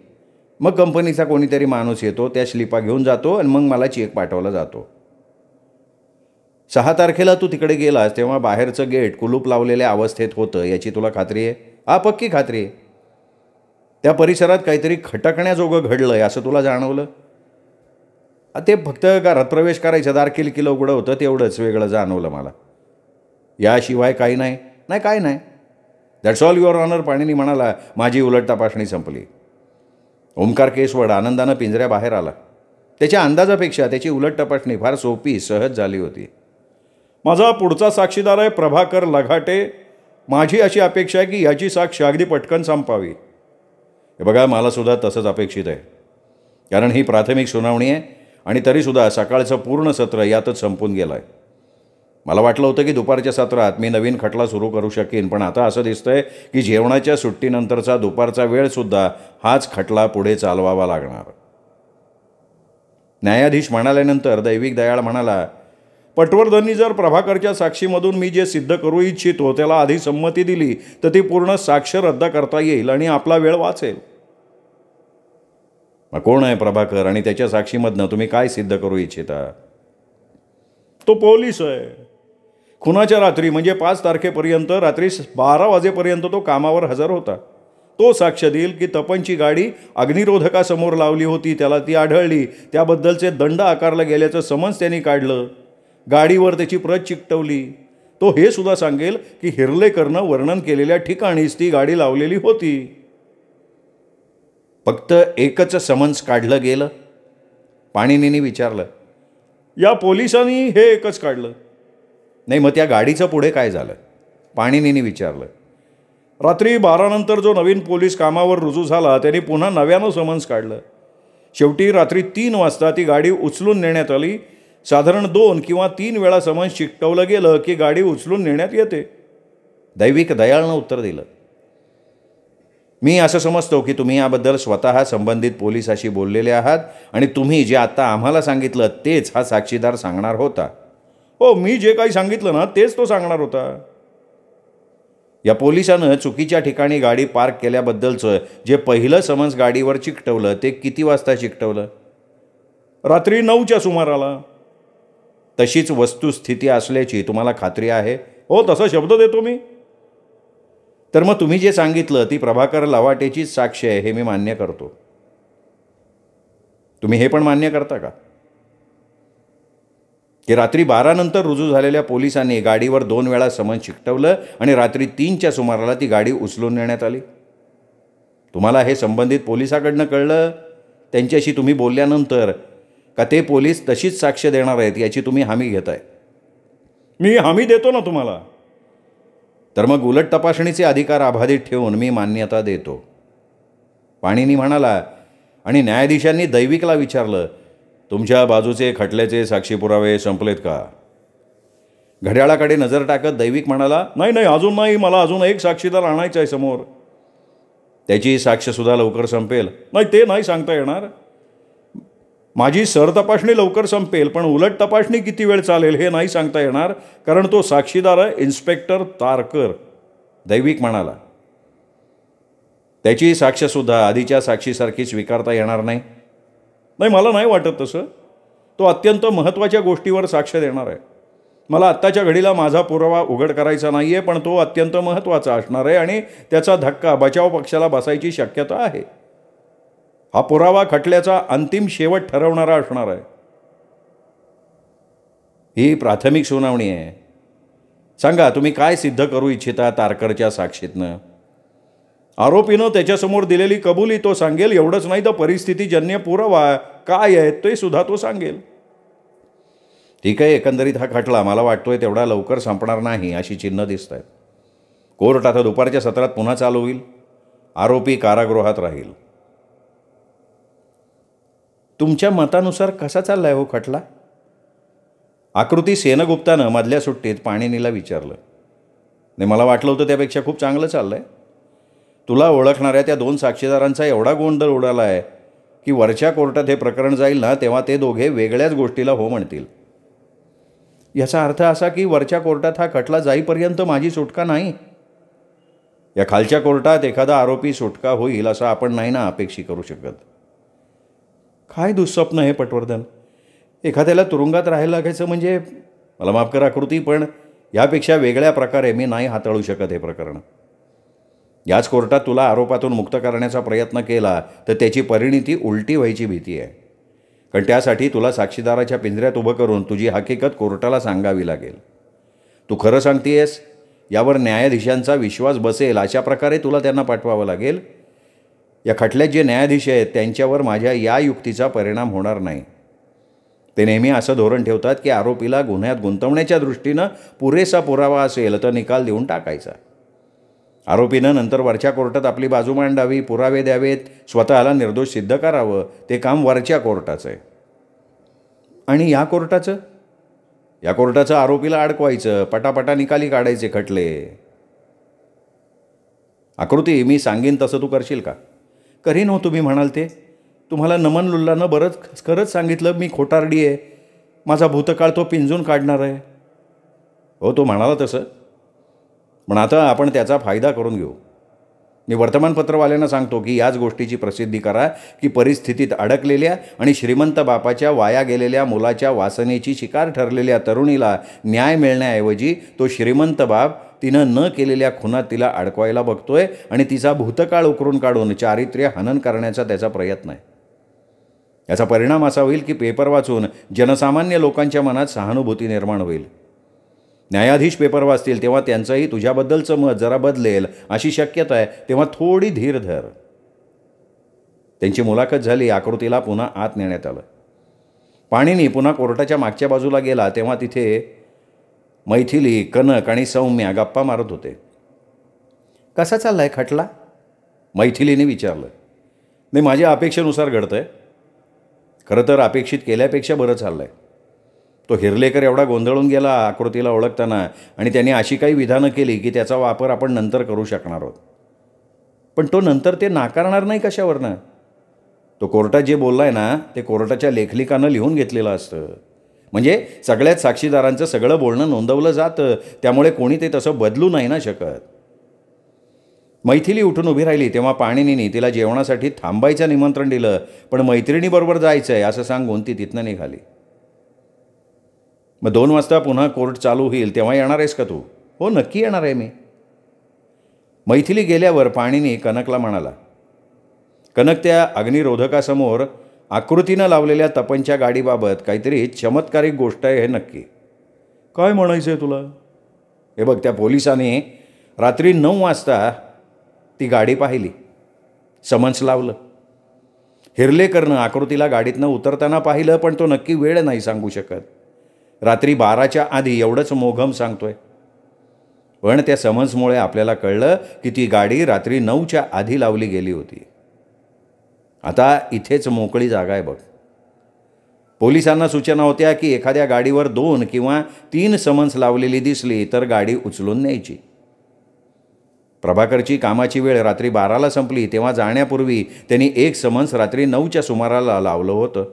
मग कंपनीचा कोणीतरी माणूस येतो, त्या स्लिपा घेऊन जातो आणि मग मला चेक पाठवला जातो. 6 तारखेला तू तिकडे गेलास तेव्हा बाहेरचं गेट कुलूप लावलेल्या अवस्थेत होतं, याची तुला खात्री आहे? पक्की खात्री आहे. त्या परिसरात काहीतरी खटकण्याजोगं घडलं आहे असं तुला जाणवलं? ते फक्त घरात प्रवेश करायचं दार किलकिलं उघडं होतं, तेवढंच वेगळं जाणवलं मला. याशिवाय काही नाही? नाही, काही नाही. दॅट्स ऑल युअर ऑनर, पाणीनी म्हणाला. माझी उलट तपासणी संपली. ओमकार केसवड आनंदानं पिंजऱ्याबाहेर आला. त्याच्या अंदाजापेक्षा त्याची उलट तपासणी फार सोपी, सहज झाली होती. माझा पुढचा साक्षीदार आहे प्रभाकर लघाटे. माझी अशी अपेक्षा आहे की याची साक्ष अगदी पटकन संपावी. हे बघा, मलासुद्धा तसंच अपेक्षित आहे, कारण ही प्राथमिक सुनावणी आहे आणि तरीसुद्धा सकाळचं पूर्ण सत्र यातच संपून गेलं आहे. मला वाटलं होतं की दुपारच्या सत्रात मी नवीन खटला सुरू करू शकेन, पण आता असं दिसतंय की जेवणाच्या सुट्टीनंतरचा दुपारचा वेळसुद्धा हाच खटला पुढे चालवावा लागणार. न्यायाधीश म्हणाल्यानंतर दैविक दयाळ म्हणाला, पटवर्धननी जर प्रभाकरच्या साक्षीमधून मी जे सिद्ध करू इच्छितो त्याला आधी संमती दिली तर ती पूर्ण साक्ष रद्द करता येईल आणि आपला वेळ वाचेल. मग कोण आहे प्रभाकर आणि त्याच्या साक्षीमधनं तुम्ही काय सिद्ध करू इच्छिता? तो पोलीस आहे. खुनाच्या रात्री म्हणजे 5 तारखेपर्यंत रात्री 12 वाजेपर्यंत तो कामावर हजर होता. तो साक्ष देईल की तपनची गाडी अग्निरोधकासमोर लावली होती, त्याला ती आढळली, त्याबद्दलचे दंड आकारला गेल्याचं समन्स त्यांनी काढलं, गाडीवर त्याची प्रत चिकटवली, तो हे सुद्धा सांगेल की हिर्लेकरनं वर्णन केलेल्या ठिकाणीच ती गाडी लावलेली होती. फक्त एकच समन्स काढलं गेलं? पाणिनींनी विचारलं. या पोलिसांनी हे एकच काढलं. नाही, मग त्या गाडीचं पुढे काय झालं? पाणिनींनी विचारलं. रात्री 12 नंतर जो नवीन पोलीस कामावर रुजू झाला त्यांनी पुन्हा नव्यानं समन्स काढलं. शेवटी रात्री 3 वाजता ती गाडी उचलून नेण्यात आली. साधारण 2 किंवा 3 वेळा समन्स चिकटवलं गेलं की गाडी उचलून नेण्यात येते. दैविक दयाळनं उत्तर दिलं. मी असं समजतो की तुम्ही याबद्दल स्वतः संबंधित पोलिसाशी बोललेले आहात आणि तुम्ही जे आत्ता आम्हाला सांगितलं तेच हा साक्षीदार सांगणार होता. हो, मी जे काही सांगितलं ना तेच तो सांगणार होता. या पोलिसानं चुकीच्या ठिकाणी गाडी पार्क केल्याबद्दलचं जे पहिलं समन्स गाडीवर चिकटवलं ते किती वाजता चिकटवलं? रात्री 9च्या सुमाराला. तशीच वस्तुस्थिती असल्याची तुम्हाला खात्री आहे? हो, तसा शब्द देतो मी. तर मग तुम्ही जे सांगितलं ती प्रभाकर लवाटेचीच साक्ष आहे हे मी मान्य करतो. तुम्ही हे पण मान्य करता का की रात्री 12 नंतर रुजू झालेल्या पोलिसांनी गाडीवर 2 वेळा समन्स चिकटवलं आणि रात्री 3च्या सुमाराला ती गाडी उचलून नेण्यात आली? तुम्हाला हे संबंधित पोलिसाकडनं कळलं त्यांच्याशी तुम्ही बोलल्यानंतर, का ते पोलीस तशीच साक्ष देणार आहेत याची तुम्ही हमी घेताय? मी हमी देतो ना तुम्हाला. तर मग उलट तपासणीचे अधिकार अबाधित ठेवून मी मान्यता देतो. पाणिनी म्हणाला. आणि न्यायाधीशांनी दैविकला विचारलं, तुमच्या बाजूचे खटल्याचे साक्षी पुरावे संपलेत का? घड्याळाकडे नजर टाकत दैविक म्हणाला, नाही, अजून नाही. मला अजून एक साक्षीदार आणायचा आहे समोर. त्याची साक्षसुद्धा लवकर संपेल? नाही, ते नाही सांगता येणार. माझी सरतपासणी लवकर संपेल, पण उलट तपासणी किती वेळ चालेल हे नाही सांगता येणार, कारण तो साक्षीदार आहे इन्स्पेक्टर तारकर. दैविक म्हणाला. त्याची साक्षसुद्धा आधीच्या साक्षीसारखी स्वीकारता येणार नाही? नाही, मला नाही वाटत तसं. तो अत्यंत महत्त्वाच्या गोष्टीवर साक्ष देणार आहे. मला आत्ताच्या घडीला माझा पुरावा उघड करायचा नाही आहे, पण तो अत्यंत महत्त्वाचा असणार आहे आणि त्याचा धक्का बचाव पक्षाला बसायची शक्यता आहे. हा पुरावा खटल्याचा अंतिम शेवट ठरवणारा असणार आहे. ही प्राथमिक सुनावणी आहे. सांगा, तुम्ही काय सिद्ध करू इच्छिता तारकरच्या साक्षीतनं? आरोपीनं त्याच्यासमोर दिलेली कबुली तो सांगेल. एवढंच नाही तर परिस्थितीजन्य पुरावा काय आहे ते सुद्धा तो सांगेल. ठीक आहे. एकंदरीत हा खटला मला वाटतोय तेवढा लवकर संपणार नाही अशी चिन्ह दिसत आहेत. कोर्ट आता दुपारच्या सत्रात पुन्हा चालू होईल. आरोपी कारागृहात राहील. तुमच्या मतानुसार कसा चाललाय हो खटला? आकृती सेनगुप्तानं मधल्या सुट्टीत पाणिनीला विचारलं. नाही, मला वाटलं होतं त्यापेक्षा खूप चांगलं चाललं आहे. तुला ओळखणाऱ्या त्या 2 साक्षीदारांचा एवढा गोंधळ उडाला आहे की वरच्या कोर्टात हे प्रकरण जाईल ना तेव्हा ते दोघे वेगळ्याच गोष्टीला हो म्हणतील. याचा अर्थ असा की वरच्या कोर्टात हा खटला जाईपर्यंत माझी सुटका नाही? या खालच्या कोर्टात एखादा आरोपी सुटका होईल असं आपण नाही ना अपेक्षा करू शकत. काय दुःस्वप्न हे पटवर्धन. एखाद्याला तुरुंगात राहायला लागायचं म्हणजे? मला माफ करा कृती, पण यापेक्षा वेगळ्या प्रकारे मी नाही हाताळू शकत हे प्रकरण. याच कोर्टात तुला आरोपातून मुक्त करण्याचा प्रयत्न केला तर त्याची परिणिती उलटी व्हायची भीती आहे. कारण त्यासाठी तुला साक्षीदाराच्या पिंजऱ्यात उभं करून तुझी हकीकत कोर्टाला सांगावी लागेल. तू खरं सांगतेस यावर न्यायाधीशांचा विश्वास बसेल अशा प्रकारे तुला त्यांना पाठवावं लागेल. या खटल्यात जे न्यायाधीश आहेत त्यांच्यावर माझ्या या युक्तीचा परिणाम होणार नाही. ते नेहमी असं धोरण ठेवतात की आरोपीला गुन्ह्यात गुंतवण्याच्या दृष्टीनं पुरेसा पुरावा असेल तर निकाल देऊन टाकायचा. आरोपीनं नंतर वरच्या कोर्टात आपली बाजू मांडावी, पुरावे द्यावेत, स्वतःला निर्दोष सिद्ध करावं. ते काम वरच्या कोर्टाचं आहे. आणि या कोर्टाचं? या कोर्टाचं आरोपीला अडकवायचं, पटापटा निकाली काढायचे खटले. आकृती, मी सांगेन तसं तू करशील का? करीन हो, तुम्ही म्हणाल ते. तुम्हाला नमन लुल्लानं खरंच सांगितलं मी खोटारडी आहे. माझा भूतकाळ तो पिंजून काढणार आहे. हो, तो म्हणाला तसं. पण आता आपण त्याचा फायदा करून घेऊ. मी वर्तमानपत्रवाल्यांना सांगतो की याच गोष्टीची प्रसिद्धी करा की परिस्थितीत अडकलेल्या आणि श्रीमंत बापाच्या वाया गेलेल्या मुलाच्या वासनेची शिकार ठरलेल्या तरुणीला न्याय मिळण्याऐवजी तो श्रीमंत बाप तिनं न केलेल्या खुनात तिला अडकवायला बघतोय आणि तिचा भूतकाळ उकरून काढून चारित्र्य हनन करण्याचा त्याचा प्रयत्न आहे. याचा परिणाम असा होईल की पेपर वाचून जनसामान्य लोकांच्या मनात सहानुभूती निर्माण होईल. न्यायाधीश पेपर वाचतील तेव्हा त्यांचंही तुझ्याबद्दलचं मत जरा बदलेल अशी शक्यता आहे, तेव्हा थोडी धीर धर. त्यांची मुलाखत झाली. आकृतीला पुन्हा आत नेण्यात आलं. पाणिनी पुन्हा कोर्टाच्या मागच्या बाजूला गेला तेव्हा तिथे मैथिली, कनक आणि सौम्या गप्पा मारत होते. कसा चाललाय खटला? मैथिलीने विचारलं. नाही, माझ्या अपेक्षेनुसार घडतं आहे. खरं तर अपेक्षित केल्यापेक्षा बरं चाललं आहे. तो हिरलेकर एवढा गोंधळून गेला आकृतीला ओळखताना, आणि त्याने अशी काही विधानं केली की त्याचा वापर आपण नंतर करू शकणार आहोत. पण तो नंतर ते नाकारणार नाही कशावरनं? तो कोर्टात जे बोलला आहे ना, ते कोर्टाच्या लेखनिकानं लिहून घेतलेलं असतं. म्हणजे सगळ्याच साक्षीदारांचं सगळं बोलणं नोंदवलं जातं, त्यामुळे कोणी ते तसं बदलू नाही ना शकत. मैथिली उठून उभी राहिली तेव्हा पाणिनीने तिला जेवणासाठी थांबायचं निमंत्रण दिलं, पण मैत्रिणीबरोबर जायचं आहे असं सांगून ती तिथनं निघाली. मग 2 वाजता पुन्हा कोर्ट चालू होईल तेव्हा येणार आहेस का तू? हो, नक्की येणार आहे मी. मैथिली गेल्यावर पाणिनी कनकला म्हणाला. कनक त्या अग्निरोधकासमोर आकृतीनं लावलेल्या तपनच्या गाडीबाबत काहीतरी चमत्कारिक गोष्ट आहे हे नक्की. काय म्हणायचं आहे तुला? हे बघ, त्या पोलिसांनी रात्री 9 वाजता ती गाडी पाहिली, समन्स लावलं. हिरलेकरनं आकृतीला गाडीतनं उतरताना पाहिलं, पण तो नक्की वेळ नाही सांगू शकत. रात्री 12च्या आधी एवढंच मोघम सांगतोय. पण त्या समन्समुळे आपल्याला कळलं की ती गाडी रात्री 9च्या आधी लावली गेली होती. आता इथेच मोकळी जागा आहे बघ. पोलिसांना सूचना होत्या की एखाद्या गाडीवर 2 किंवा 3 समन्स लावलेली दिसली तर गाडी उचलून न्यायची. प्रभाकरची कामाची वेळ रात्री 12ला संपली तेव्हा जाण्यापूर्वी त्यांनी 1 समन्स रात्री 9च्या सुमाराला लावलं होतं.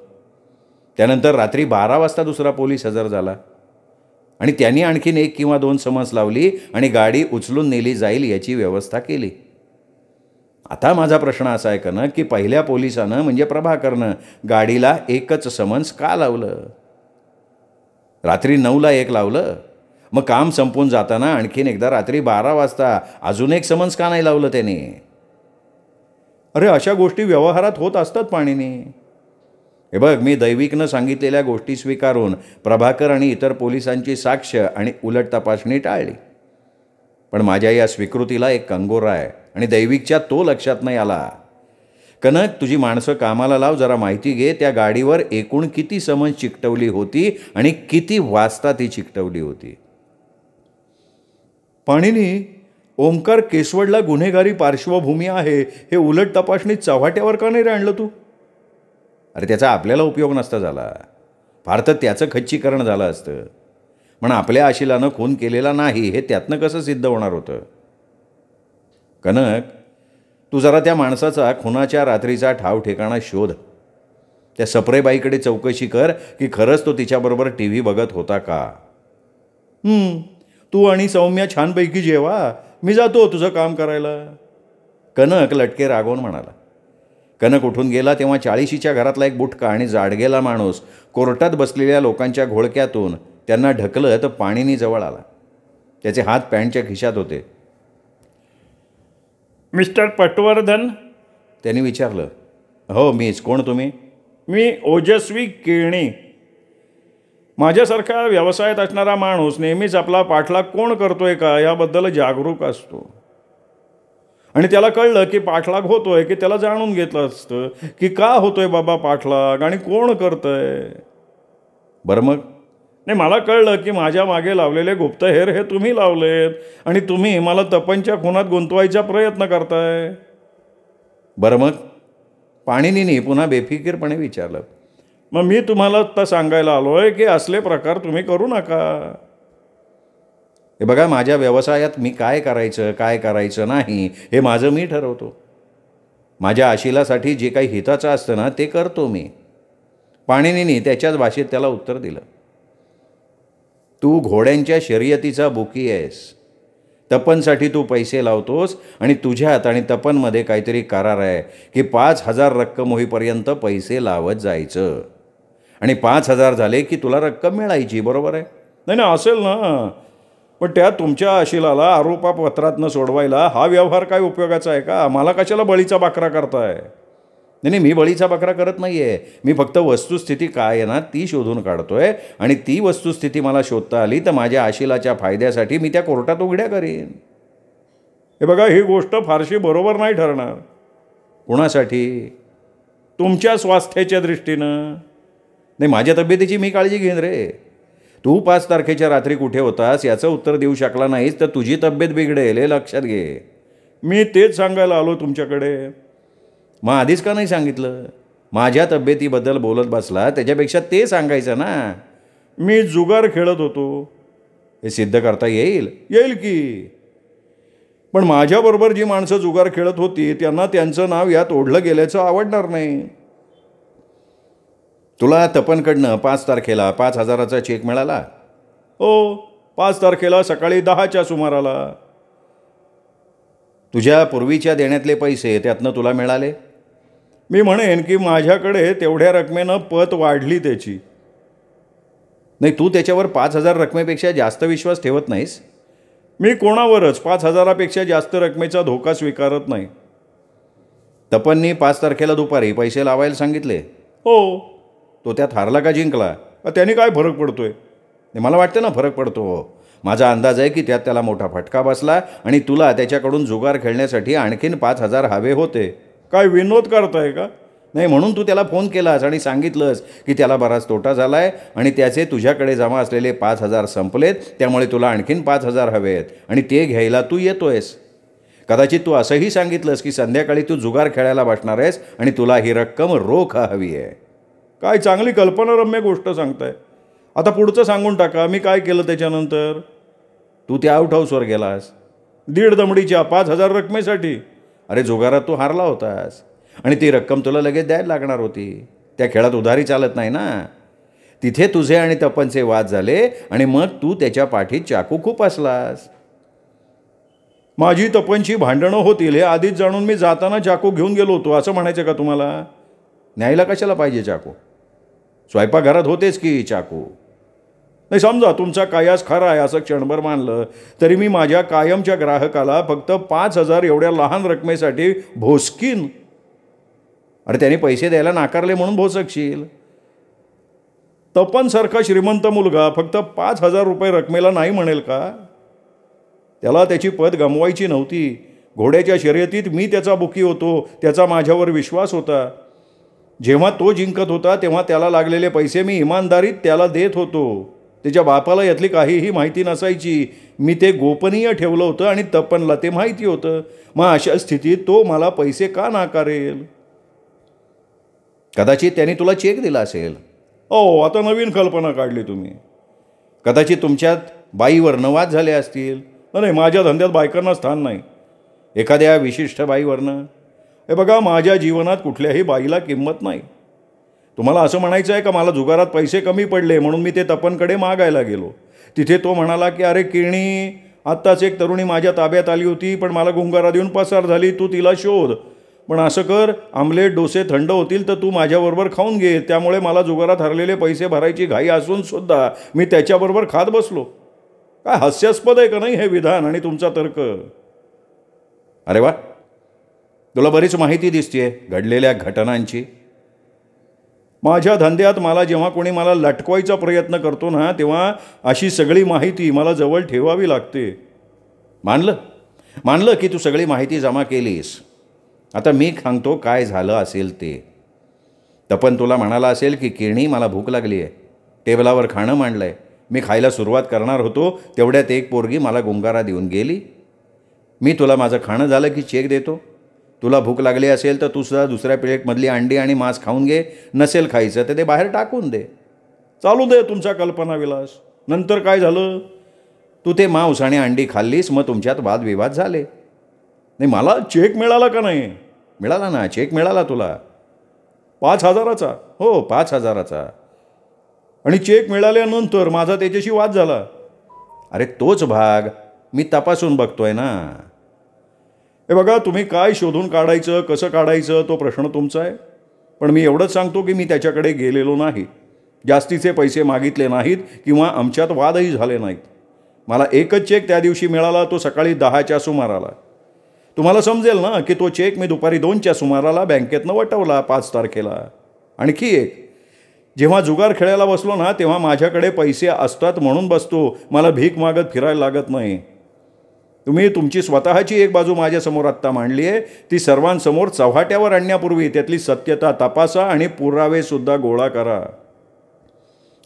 त्यानंतर रात्री 12 वाजता दुसरा पोलीस हजर झाला आणि त्यांनी आणखीन 1 किंवा 2 समन्स लावली आणि गाडी उचलून नेली जाईल याची व्यवस्था केली. आता माझा प्रश्न असा आहे कनक की पहिल्या पोलिसानं म्हणजे प्रभाकरनं गाडीला 1च समन्स का लावलं? रात्री 9ला 1 लावलं, मग काम संपून जाताना आणखीन एकदा रात्री 12 वाजता अजून 1 समन्स का नाही लावलं त्याने? अरे, अशा गोष्टी व्यवहारात होत असतात पाणीने. हे बघ, मी दैविकनं सांगितलेल्या गोष्टी स्वीकारून प्रभाकर आणि इतर पोलिसांची साक्ष आणि उलट तपासणी टाळली. पण माझ्या या स्वीकृतीला एक कंगोरा आहे आणि दैविकच्या तो लक्षात नाही आला. कनक, तुझी माणसं कामाला लाव, जरा माहिती घे त्या गाडीवर एकूण किती समन्स चिकटवली होती आणि किती वाजता ती चिकटवली होती. पाणिनी, ओमकार केसवडला गुन्हेगारी पार्श्वभूमी आहे हे उलट तपासणीत चव्हाट्यावर का नाही आणलं तू? अरे, त्याचा आपल्याला उपयोग नसता झाला, फार तर त्याचं खच्चीकरण झालं असतं. पण आपल्या आशिलानं खून केलेला नाही हे त्यातनं कसं सिद्ध होणार होतं? कनक, तू जरा त्या माणसाचा खुनाच्या रात्रीचा ठाव ठिकाणा शोध. त्या सप्रेबाईकडे चौकशी कर की खरंच तो तिच्याबरोबर TV बघत होता का. तू आणि सौम्या छानपैकी जेवा, मी जातो तुझं काम करायला. कनक लटके रागवून म्हणाला. कनक उठून गेला तेव्हा 40शीच्या घरातला एक बुटका आणि जाडगेला माणूस कोर्टात बसलेल्या लोकांच्या घोळक्यातून त्यांना ढकलत पाणिनी जवळ आला. त्याचे हात पॅन्टच्या खिशात होते. मिस्टर पटवर्धन? त्यांनी विचारलं. हो मीच. कोण तुम्ही? मी ओजस्वी केळणी. माझ्यासारखा व्यवसायात असणारा माणूस नेहमीच आपला पाठलाग कोण करतोय का याबद्दल जागरूक असतो. आणि त्याला कळलं की पाठलाग होतोय की त्याला जाणून घेतलं असतं की का होतोय बाबा पाठलाग आणि कोण करतंय. बरं मग? नाही, मला कळलं की माझ्या मागे लावलेले गुप्तहेर हे तुम्ही लावलेत आणि तुम्ही मला तपनच्या खुनात गुंतवायचा प्रयत्न करताय. बरं मग? पाणिनीने पुन्हा बेफिकीरपणे विचारलं. मग मी तुम्हाला तर सांगायला आलोय की असले प्रकार तुम्ही करू नका. हे बघा, माझ्या व्यवसायात मी काय करायचं नाही हे माझं मी ठरवतो. माझ्या आशिलासाठी जे काही हिताचं असतं ना ते करतो मी. पाणिनीने त्याच्याच भाषेत त्याला उत्तर दिलं. तू घोड्यांच्या शर्यतीचा बुकी आहेस. तपनसाठी तू पैसे लावतोस आणि तुझ्यात आणि तपनमध्ये काहीतरी करार आहे की 5,000 रक्कम होईपर्यंत पैसे लावत जायचं आणि 5,000 झाले की तुला रक्कम मिळायची. बरोबर आहे? नाही असेल ना, पण त्या तुमच्या आशिलाला आरोपापत्रात न सोडवायला हा व्यवहार काय उपयोगाचा आहे का? मला कशाला बळीचा बाकरा करताय? नाही नाही, मी बळीचा बकरा करत नाही आहे. मी फक्त वस्तुस्थिती काय आहे ना ती शोधून काढतोय, आणि ती वस्तुस्थिती मला शोधता आली तर माझ्या आशिलाच्या फायद्यासाठी मी त्या कोर्टात उघड्या करीन. हे बघा, ही गोष्ट फारशी बरोबर नाही ठरणार. कोणासाठी? तुमच्या स्वास्थ्याच्या दृष्टीनं. नाही, माझ्या तब्येतीची मी काळजी घेईन रे. तू 5 तारखेच्या रात्री कुठे होतास याचं उत्तर देऊ शकला नाहीस तर तुझी तब्येत बिघडेल, हे लक्षात घे. मी तेच सांगायला आलो तुमच्याकडे. मग आधीच का नाही सांगितलं? माझ्या तब्येतीबद्दल बोलत बसला, त्याच्यापेक्षा ते सांगायचं ना. मी जुगार खेळत होतो. हे सिद्ध करता येईल? येईल की. पण माझ्याबरोबर जी माणसं जुगार खेळत होती त्यांना त्यांचं नाव यात ओढलं गेल्याचं आवडणार नाही. तुला तपनकडनं 5 तारखेला 5,000चा चेक मिळाला? हो, 5 तारखेला सकाळी 10च्या सुमाराला. तुझ्या पूर्वीच्या देण्यातले पैसे त्यातनं तुला मिळाले? मी म्हणेन की माझ्याकडे तेवढ्या रकमेनं पत वाढली त्याची. नाही, तू त्याच्यावर 5,000 रकमेपेक्षा जास्त विश्वास ठेवत नाहीस. मी कोणावरच 5,000पेक्षा जास्त रकमेचा धोका स्वीकारत नाही. तपननी 5 तारखेला दुपारी पैसे लावायला सांगितले? हो. तो त्यात हारला का जिंकला? त्याने काय फरक पडतोय? मला वाटतं ना फरक पडतो. माझा अंदाज आहे की त्यात त्याला मोठा फटका बसला आणि तुला त्याच्याकडून जुगार खेळण्यासाठी आणखीन 5,000 हवे होते. काय विनोद करताय का? नाही, म्हणून तू त्याला फोन केलास आणि सांगितलंस की त्याला बराच तोटा झाला आहे आणि त्याचे तुझ्याकडे जमा असलेले 5,000 संपलेत, त्यामुळे तुला आणखीन 5,000 हवे आहेत आणि ते घ्यायला तू येतोयस. कदाचित तू असंही सांगितलंस की संध्याकाळी तू जुगार खेळायला बसणार आहेस आणि तुला ही रक्कम रोख हवी आहे. काय चांगली कल्पनारम्य गोष्ट सांगताय. आता पुढचं सांगून टाका, मी काय केलं त्याच्यानंतर. तू त्या आउट हाऊसवर गेलास 1.5 दमडीच्या 5,000 रकमेसाठी. अरे, जुगारात तू हारला होतास आणि ती रक्कम तुला लगेच द्यायला लागणार होती. त्या खेळात उधारी चालत नाही ना. तिथे तुझे आणि तपनचे वाद झाले आणि मग तू त्याच्या पाठीत चाकू खुपसलास. माझी तपनची भांडणं होतील हे आधीच जाणून मी जाताना चाकू घेऊन गेलो होतो, असं म्हणायचं का तुम्हाला? न्यायला कशाला पाहिजे चाकू? स्वयंपाकघरात होतेच की चाकू. नाही, समजा तुमचा कायास खरा आहे असं क्षणभर मानलं तरी मी माझ्या कायमच्या ग्राहकाला फक्त 5,000 एवढ्या लहान रकमेसाठी भोसकीन. अरे, त्याने पैसे द्यायला नाकारले म्हणून भोसकशील. तपनसारखा श्रीमंत मुलगा फक्त 5,000 रुपये रकमेला नाही म्हणेल का? त्याला त्याची पत गमवायची नव्हती. घोड्याच्या शर्यतीत मी त्याचा बुकी होतो, त्याचा माझ्यावर विश्वास होता. जेव्हा तो जिंकत होता तेव्हा त्याला लागलेले पैसे मी इमानदारीत त्याला देत होतो. त्याच्या बापाला यातली काहीही माहिती नसायची. मी ते गोपनीय ठेवलं होतं आणि तपनला ते माहिती होतं. मग अशा स्थितीत तो मला पैसे का नाकारेल? कदाचित त्यांनी तुला चेक दिला असेल. हो, आता नवीन कल्पना काढली तुम्ही. कदाचित तुमच्यात बाईवरनं वाद झाले असतील. नाही, माझ्या धंद्यात बायकांना स्थान नाही. एखाद्या विशिष्ट बाईवरनं? हे बघा, माझ्या जीवनात कुठल्याही बाईला किंमत नाही. तुम्हाला असं म्हणायचं आहे का मला जुगारात पैसे कमी पडले म्हणून मी ते तपनकडे मागायला गेलो? तिथे तो म्हणाला की अरे किरणी, आत्ताच एक तरुणी माझ्या ताब्यात आली होती पण मला गुंगारा देऊन पसार झाली, तू तिला शोध. पण असं कर, आमलेट डोसे थंड होतील तर तू माझ्याबरोबर खाऊन घे. त्यामुळे मला जुगारात हरलेले पैसे भरायची घाई असून सुद्धा मी त्याच्याबरोबर खात बसलो. काय हास्यास्पद आहे का नाही हे विधान आणि तुमचा तर्क? अरे वा, तुला बरीच माहिती दिसते घडलेल्या घटनांची. माझ्या धंद्यात मला जेव्हा कोणी मला लटकवायचा प्रयत्न करतो ना तेव्हा अशी सगळी माहिती मला जवळ ठेवावी लागते. मानलं की तू सगळी माहिती जमा केलीस. आता मी सांगतो काय झालं असेल ते. तपन तुला म्हणाला असेल की किरणी, मला भूक लागली आहे, टेबलावर खाणं मांडलं आहे. मी खायला सुरुवात करणार होतो तेवढ्यात एक पोरगी मला गुंगारा देऊन गेली. मी तुला माझं खाणं झालं की चेक देतो. तुला भूक लागली असेल तर तू सुद्धा दुसऱ्या प्लेटमधली अंडी आणि मांस खाऊन घे. नसेल खायचं तर ते बाहेर टाकून दे. चालू दे तुमचा कल्पनाविलास. नंतर काय झालं? तू ते मांस आणि अंडी खाल्लीस, मग तुमच्यात वादविवाद झाले. नाही, मला चेक मिळाला का नाही? मिळाला ना, चेक मिळाला तुला. 5,000चा? हो, 5,000चा. आणि चेक मिळाल्यानंतर माझा त्याच्याशी वाद झाला. अरे, तोच भाग मी तपासून बघतोय ना. हे बघा, तुम्ही काय शोधून काढायचं, कसं काढायचं तो प्रश्न तुमचा आहे. पण मी एवढंच सांगतो की मी त्याच्याकडे गेलेलो नाही, जास्तीचे पैसे मागितले नाहीत किंवा आमच्यात वादही झाले नाहीत. मला एकच चेक त्या दिवशी मिळाला, तो सकाळी 10च्या सुमाराला. तुम्हाला समजेल ना की तो चेक मी दुपारी 2च्या सुमाराला बँकेतनं वटवला 5 तारखेला. आणखी एक, जेव्हा जुगार खेळायला बसलो ना तेव्हा माझ्याकडे पैसे असतात म्हणून बसतो, मला भीक मागत फिरायला लागत नाही. तुम्ही तुमची स्वतःची एक बाजू माझ्यासमोर आत्ता मांडली आहे, ती सर्वांसमोर चव्हाट्यावर आणण्यापूर्वी त्यातली सत्यता तपासा आणि पुरावेसुद्धा गोळा करा.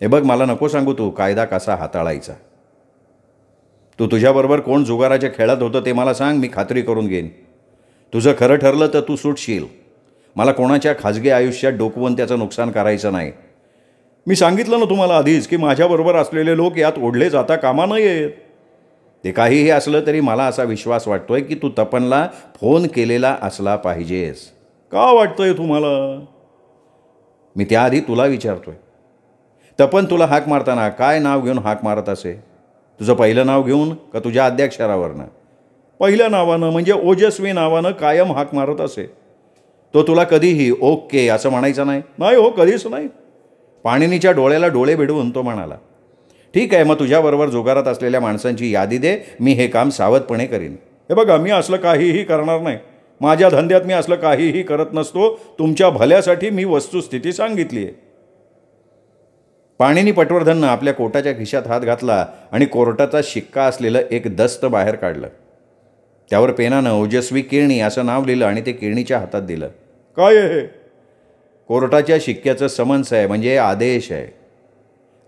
हे बघ, मला नको सांगू तू कायदा कसा हाताळायचा. तू तुझ्याबरोबर कोण जुगाराच्या खेळात होतं ते मला सांग, मी खात्री करून घेईन. तुझं खरं ठरलं तर तू सुटशील. मला कोणाच्या खाजगी आयुष्यात डोकवून त्याचं नुकसान करायचं नाही. मी सांगितलं ना तुम्हाला आधीच की माझ्याबरोबर असलेले लोक यात ओढले जाता कामा नयेत. ते काहीही असलं तरी मला असा विश्वास वाटतोय की तू तपनला फोन केलेला असला पाहिजेस. का वाटतंय तुम्हाला? मी त्याआधी तुला विचारतोय, तपन तुला हाक मारताना काय नाव घेऊन हाक मारत असे? तुझं पहिलं नाव घेऊन का तुझ्या अद्याक्षरावरनं? पहिल्या नावानं, म्हणजे ओजस्वी नावानं कायम हाक मारत असे. तो तुला कधीही ओके असं म्हणायचं नाही? नाही हो, कधीच नाही. पाणिनीच्या डोळ्याला डोळे भिडवून तो म्हणाला, ठीक आहे, मग तुझ्याबरोबर जुगारात असलेल्या माणसांची यादी दे, मी हे काम सावधपणे करीन. हे बघा, मी असलं काहीही करणार नाही. माझ्या धंद्यात मी असलं काहीही करत नसतो. तुमच्या भल्यासाठी मी वस्तुस्थिती सांगितली आहे. पाणिनी पटवर्धननं आपल्या कोटाच्या खिशात हात घातला आणि कोर्टाचा शिक्का असलेलं एक दस्त बाहेर काढलं. त्यावर पेनानं ओजस्वी केळणी असं नाव लिहिलं आणि ते केळणीच्या हातात दिलं. काय आहे हे? कोर्टाच्या शिक्क्याचं समन्स आहे, म्हणजे आदेश आहे.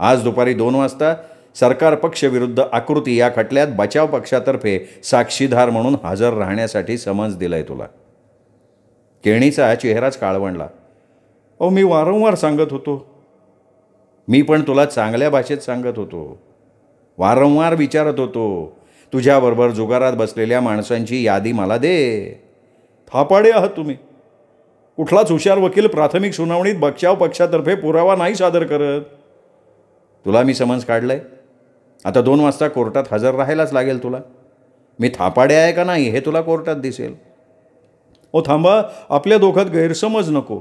आज दुपारी 2 वाजता सरकार पक्ष विरुद्ध आकृती या खटल्यात बचाव पक्षातर्फे साक्षीदार म्हणून हजर राहण्यासाठी समन्स दिलंय तुला. केळणीचा चेहराच काळवंडला. अहो, मी वारंवार सांगत होतो. मी पण तुला चांगल्या भाषेत सांगत होतो, वारंवार विचारत होतो, तुझ्याबरोबर जुगारात बसलेल्या माणसांची यादी मला दे. थापाडे आहात तुम्ही. कुठलाच हुशार वकील प्राथमिक सुनावणीत बचाव पक्षातर्फे पुरावा नाही सादर करत. तुला मी समन्स काढलंय, आता 2 वाजता कोर्टात हजर राहायलाच लागेल तुला. मी थापाडे आहे का नाही हे तुला कोर्टात दिसेल. ओ थांबा, आपल्या दोघात गैरसमज नको.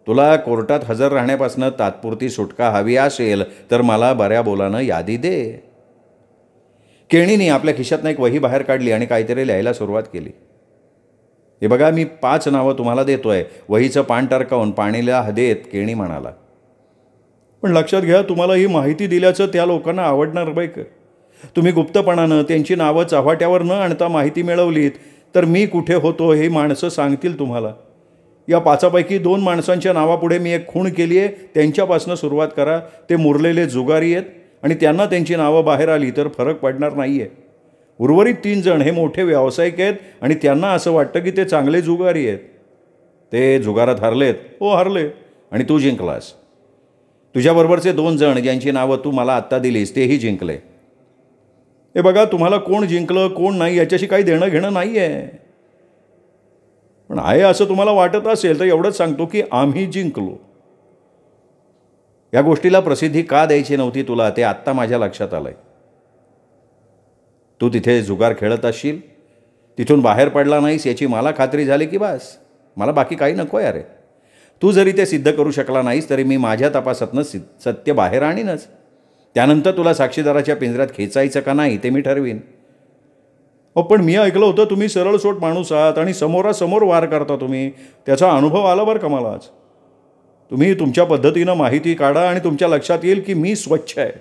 तुला कोर्टात हजर राहण्यापासून तात्पुरती सुटका हवी असेल तर मला बऱ्या बोलानं यादी दे. केळणीने आपल्या खिशातनं एक वही बाहेर काढली आणि काहीतरी लिहायला सुरुवात केली. हे बघा, मी 5 नावं तुम्हाला देतोय. वहीचं पान टरकावून पाणीला देत केळणी म्हणाला, पण लक्षात घ्या, तुम्हाला ही माहिती दिल्याचं त्या लोकांना आवडणार बाई का? तुम्ही गुप्तपणानं त्यांची नावं चव्हाट्यावर न आणता माहिती मिळवलीत तर मी कुठे होतो हे माणसं सांगतील तुम्हाला. या 5पैकी 2 माणसांच्या नावापुढे मी एक खूण केली आहे, त्यांच्यापासून सुरुवात करा. ते मुरलेले जुगारी आहेत आणि त्यांना त्यांची नावं बाहेर आली तर फरक पडणार नाही आहे. उर्वरित 3 जण हे मोठे व्यावसायिक आहेत आणि त्यांना असं वाटतं की ते चांगले जुगारी आहेत. ते जुगारात हरलेत. हो, हरले, आणि तू जिंकलास. तुझ्याबरोबरचे 2 जण ज्यांची नावं तू मला आत्ता दिलीस तेही जिंकले. हे बघा, तुम्हाला कोण जिंकलं कोण नाही याच्याशी काही देणं घेणं नाही आहे. पण आहे असं तुम्हाला वाटत असेल तर एवढंच सांगतो की आम्ही जिंकलो. या गोष्टीला प्रसिद्धी का द्यायची नव्हती तुला ते आत्ता माझ्या लक्षात आलंय. तू तिथे जुगार खेळत असशील, तिथून बाहेर पडला नाहीस याची मला खात्री झाली की बस, मला बाकी काही नको आहे. अरे, तू जरी ते सिद्ध करू शकला नाहीस तरी मी माझ्या तपासातनं सत्य बाहेर आणीनच. त्यानंतर तुला साक्षीदाराच्या पिंजऱ्यात खेचायचं का नाही ते मी ठरवीन. पण मी ऐकलं होतं तुम्ही सरळसोट माणूस आहात आणि समोरासमोर वार करता तुम्ही. त्याचा अनुभव आला बरं का मला आज. तुम्ही तुमच्या पद्धतीनं माहिती काढा आणि तुमच्या लक्षात येईल की मी स्वच्छ आहे.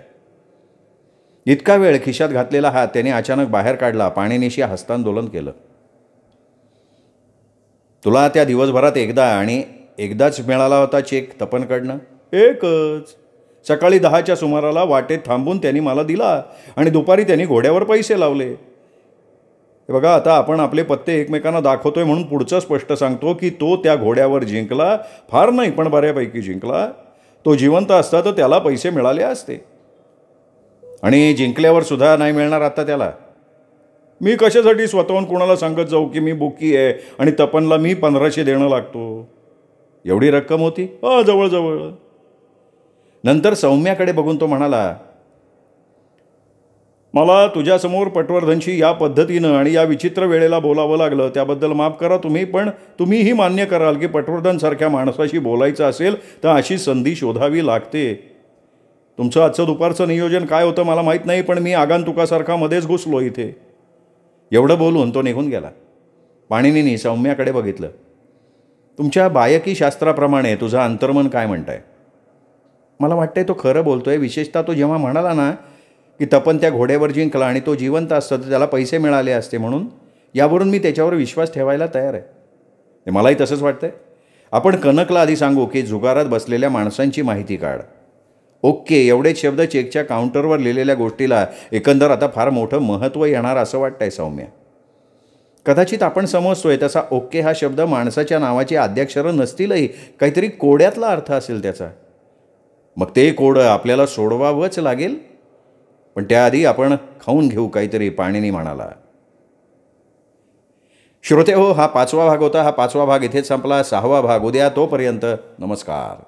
इतका वेळ खिशात घातलेला हात त्याने अचानक बाहेर काढला. पाणिनीशी हस्तांदोलन केलं. तुला त्या दिवसभरात एकदा आणि एकदाच मिळाला होता चेक तपनकडनं? एकच. सकाळी 10च्या सुमाराला वाटेत थांबून त्यांनी मला दिला आणि दुपारी त्यांनी घोड्यावर पैसे लावले. हे बघा, आता आपण आपले पत्ते एकमेकांना दाखवतोय म्हणून पुढचं स्पष्ट सांगतो की तो त्या घोड्यावर जिंकला. फार नाही पण बऱ्यापैकी जिंकला. तो जिवंत असता तर त्याला पैसे मिळाले असते, आणि जिंकल्यावर सुद्धा नाही मिळणार आता त्याला. मी कशासाठी स्वतःहून कोणाला सांगत जाऊ की मी बुकी आहे आणि तपनला मी 1500 देणं लागतो. एवढी रक्कम होती? जवळजवळ. नंतर सौम्याकडे बघून तो म्हणाला, मला तुझ्यासमोर पटवर्धनशी या पद्धतीनं आणि या विचित्र वेळेला बोलावं लागलं त्याबद्दल माफ करा तुम्ही, पण तुम्हीही मान्य कराल की पटवर्धनसारख्या माणसाशी बोलायचं असेल तर अशी संधी शोधावी लागते. तुमचं आजचं दुपारचं नियोजन काय होतं मला माहीत नाही, पण मी आगंतुकासारखा मध्येच घुसलो इथे. एवढं बोलून तो निघून गेला. पाणिनींनी सौम्याकडे बघितलं. तुमच्या बायकी शास्त्राप्रमाणे तुझं अंतर्मन काय म्हणतंय? मला वाटतंय तो खरं बोलतोय. विशेषतः तो जेव्हा म्हणाला ना की तपन त्या घोड्यावर जिंकला आणि तो जिवंत असता तर त्याला पैसे मिळाले असते म्हणून, यावरून मी त्याच्यावर विश्वास ठेवायला तयार आहे. मलाही तसंच वाटतंय. आपण कनकला आधी सांगू की जुगारात बसलेल्या माणसांची माहिती काढ. ओके एवढेच शब्द चेकच्या काउंटरवर लिहिलेल्या गोष्टीला एकंदर आता फार मोठं महत्त्व येणार असं वाटतंय सौम्या. कदाचित आपण समजतोय तसा ओके हा शब्द माणसाच्या नावाची आद्याक्षरं नसतीलही, काहीतरी कोड्यातला अर्थ असेल त्याचा. मग ते कोडं आपल्याला सोडवावंच लागेल. पण त्याआधी आपण खाऊन घेऊ काहीतरी, पाणिनी म्हणाला. श्रोते हो, हा 5वा भाग होता. हा 5वा भाग इथेच संपला. 6वा भाग उद्या. तोपर्यंत नमस्कार.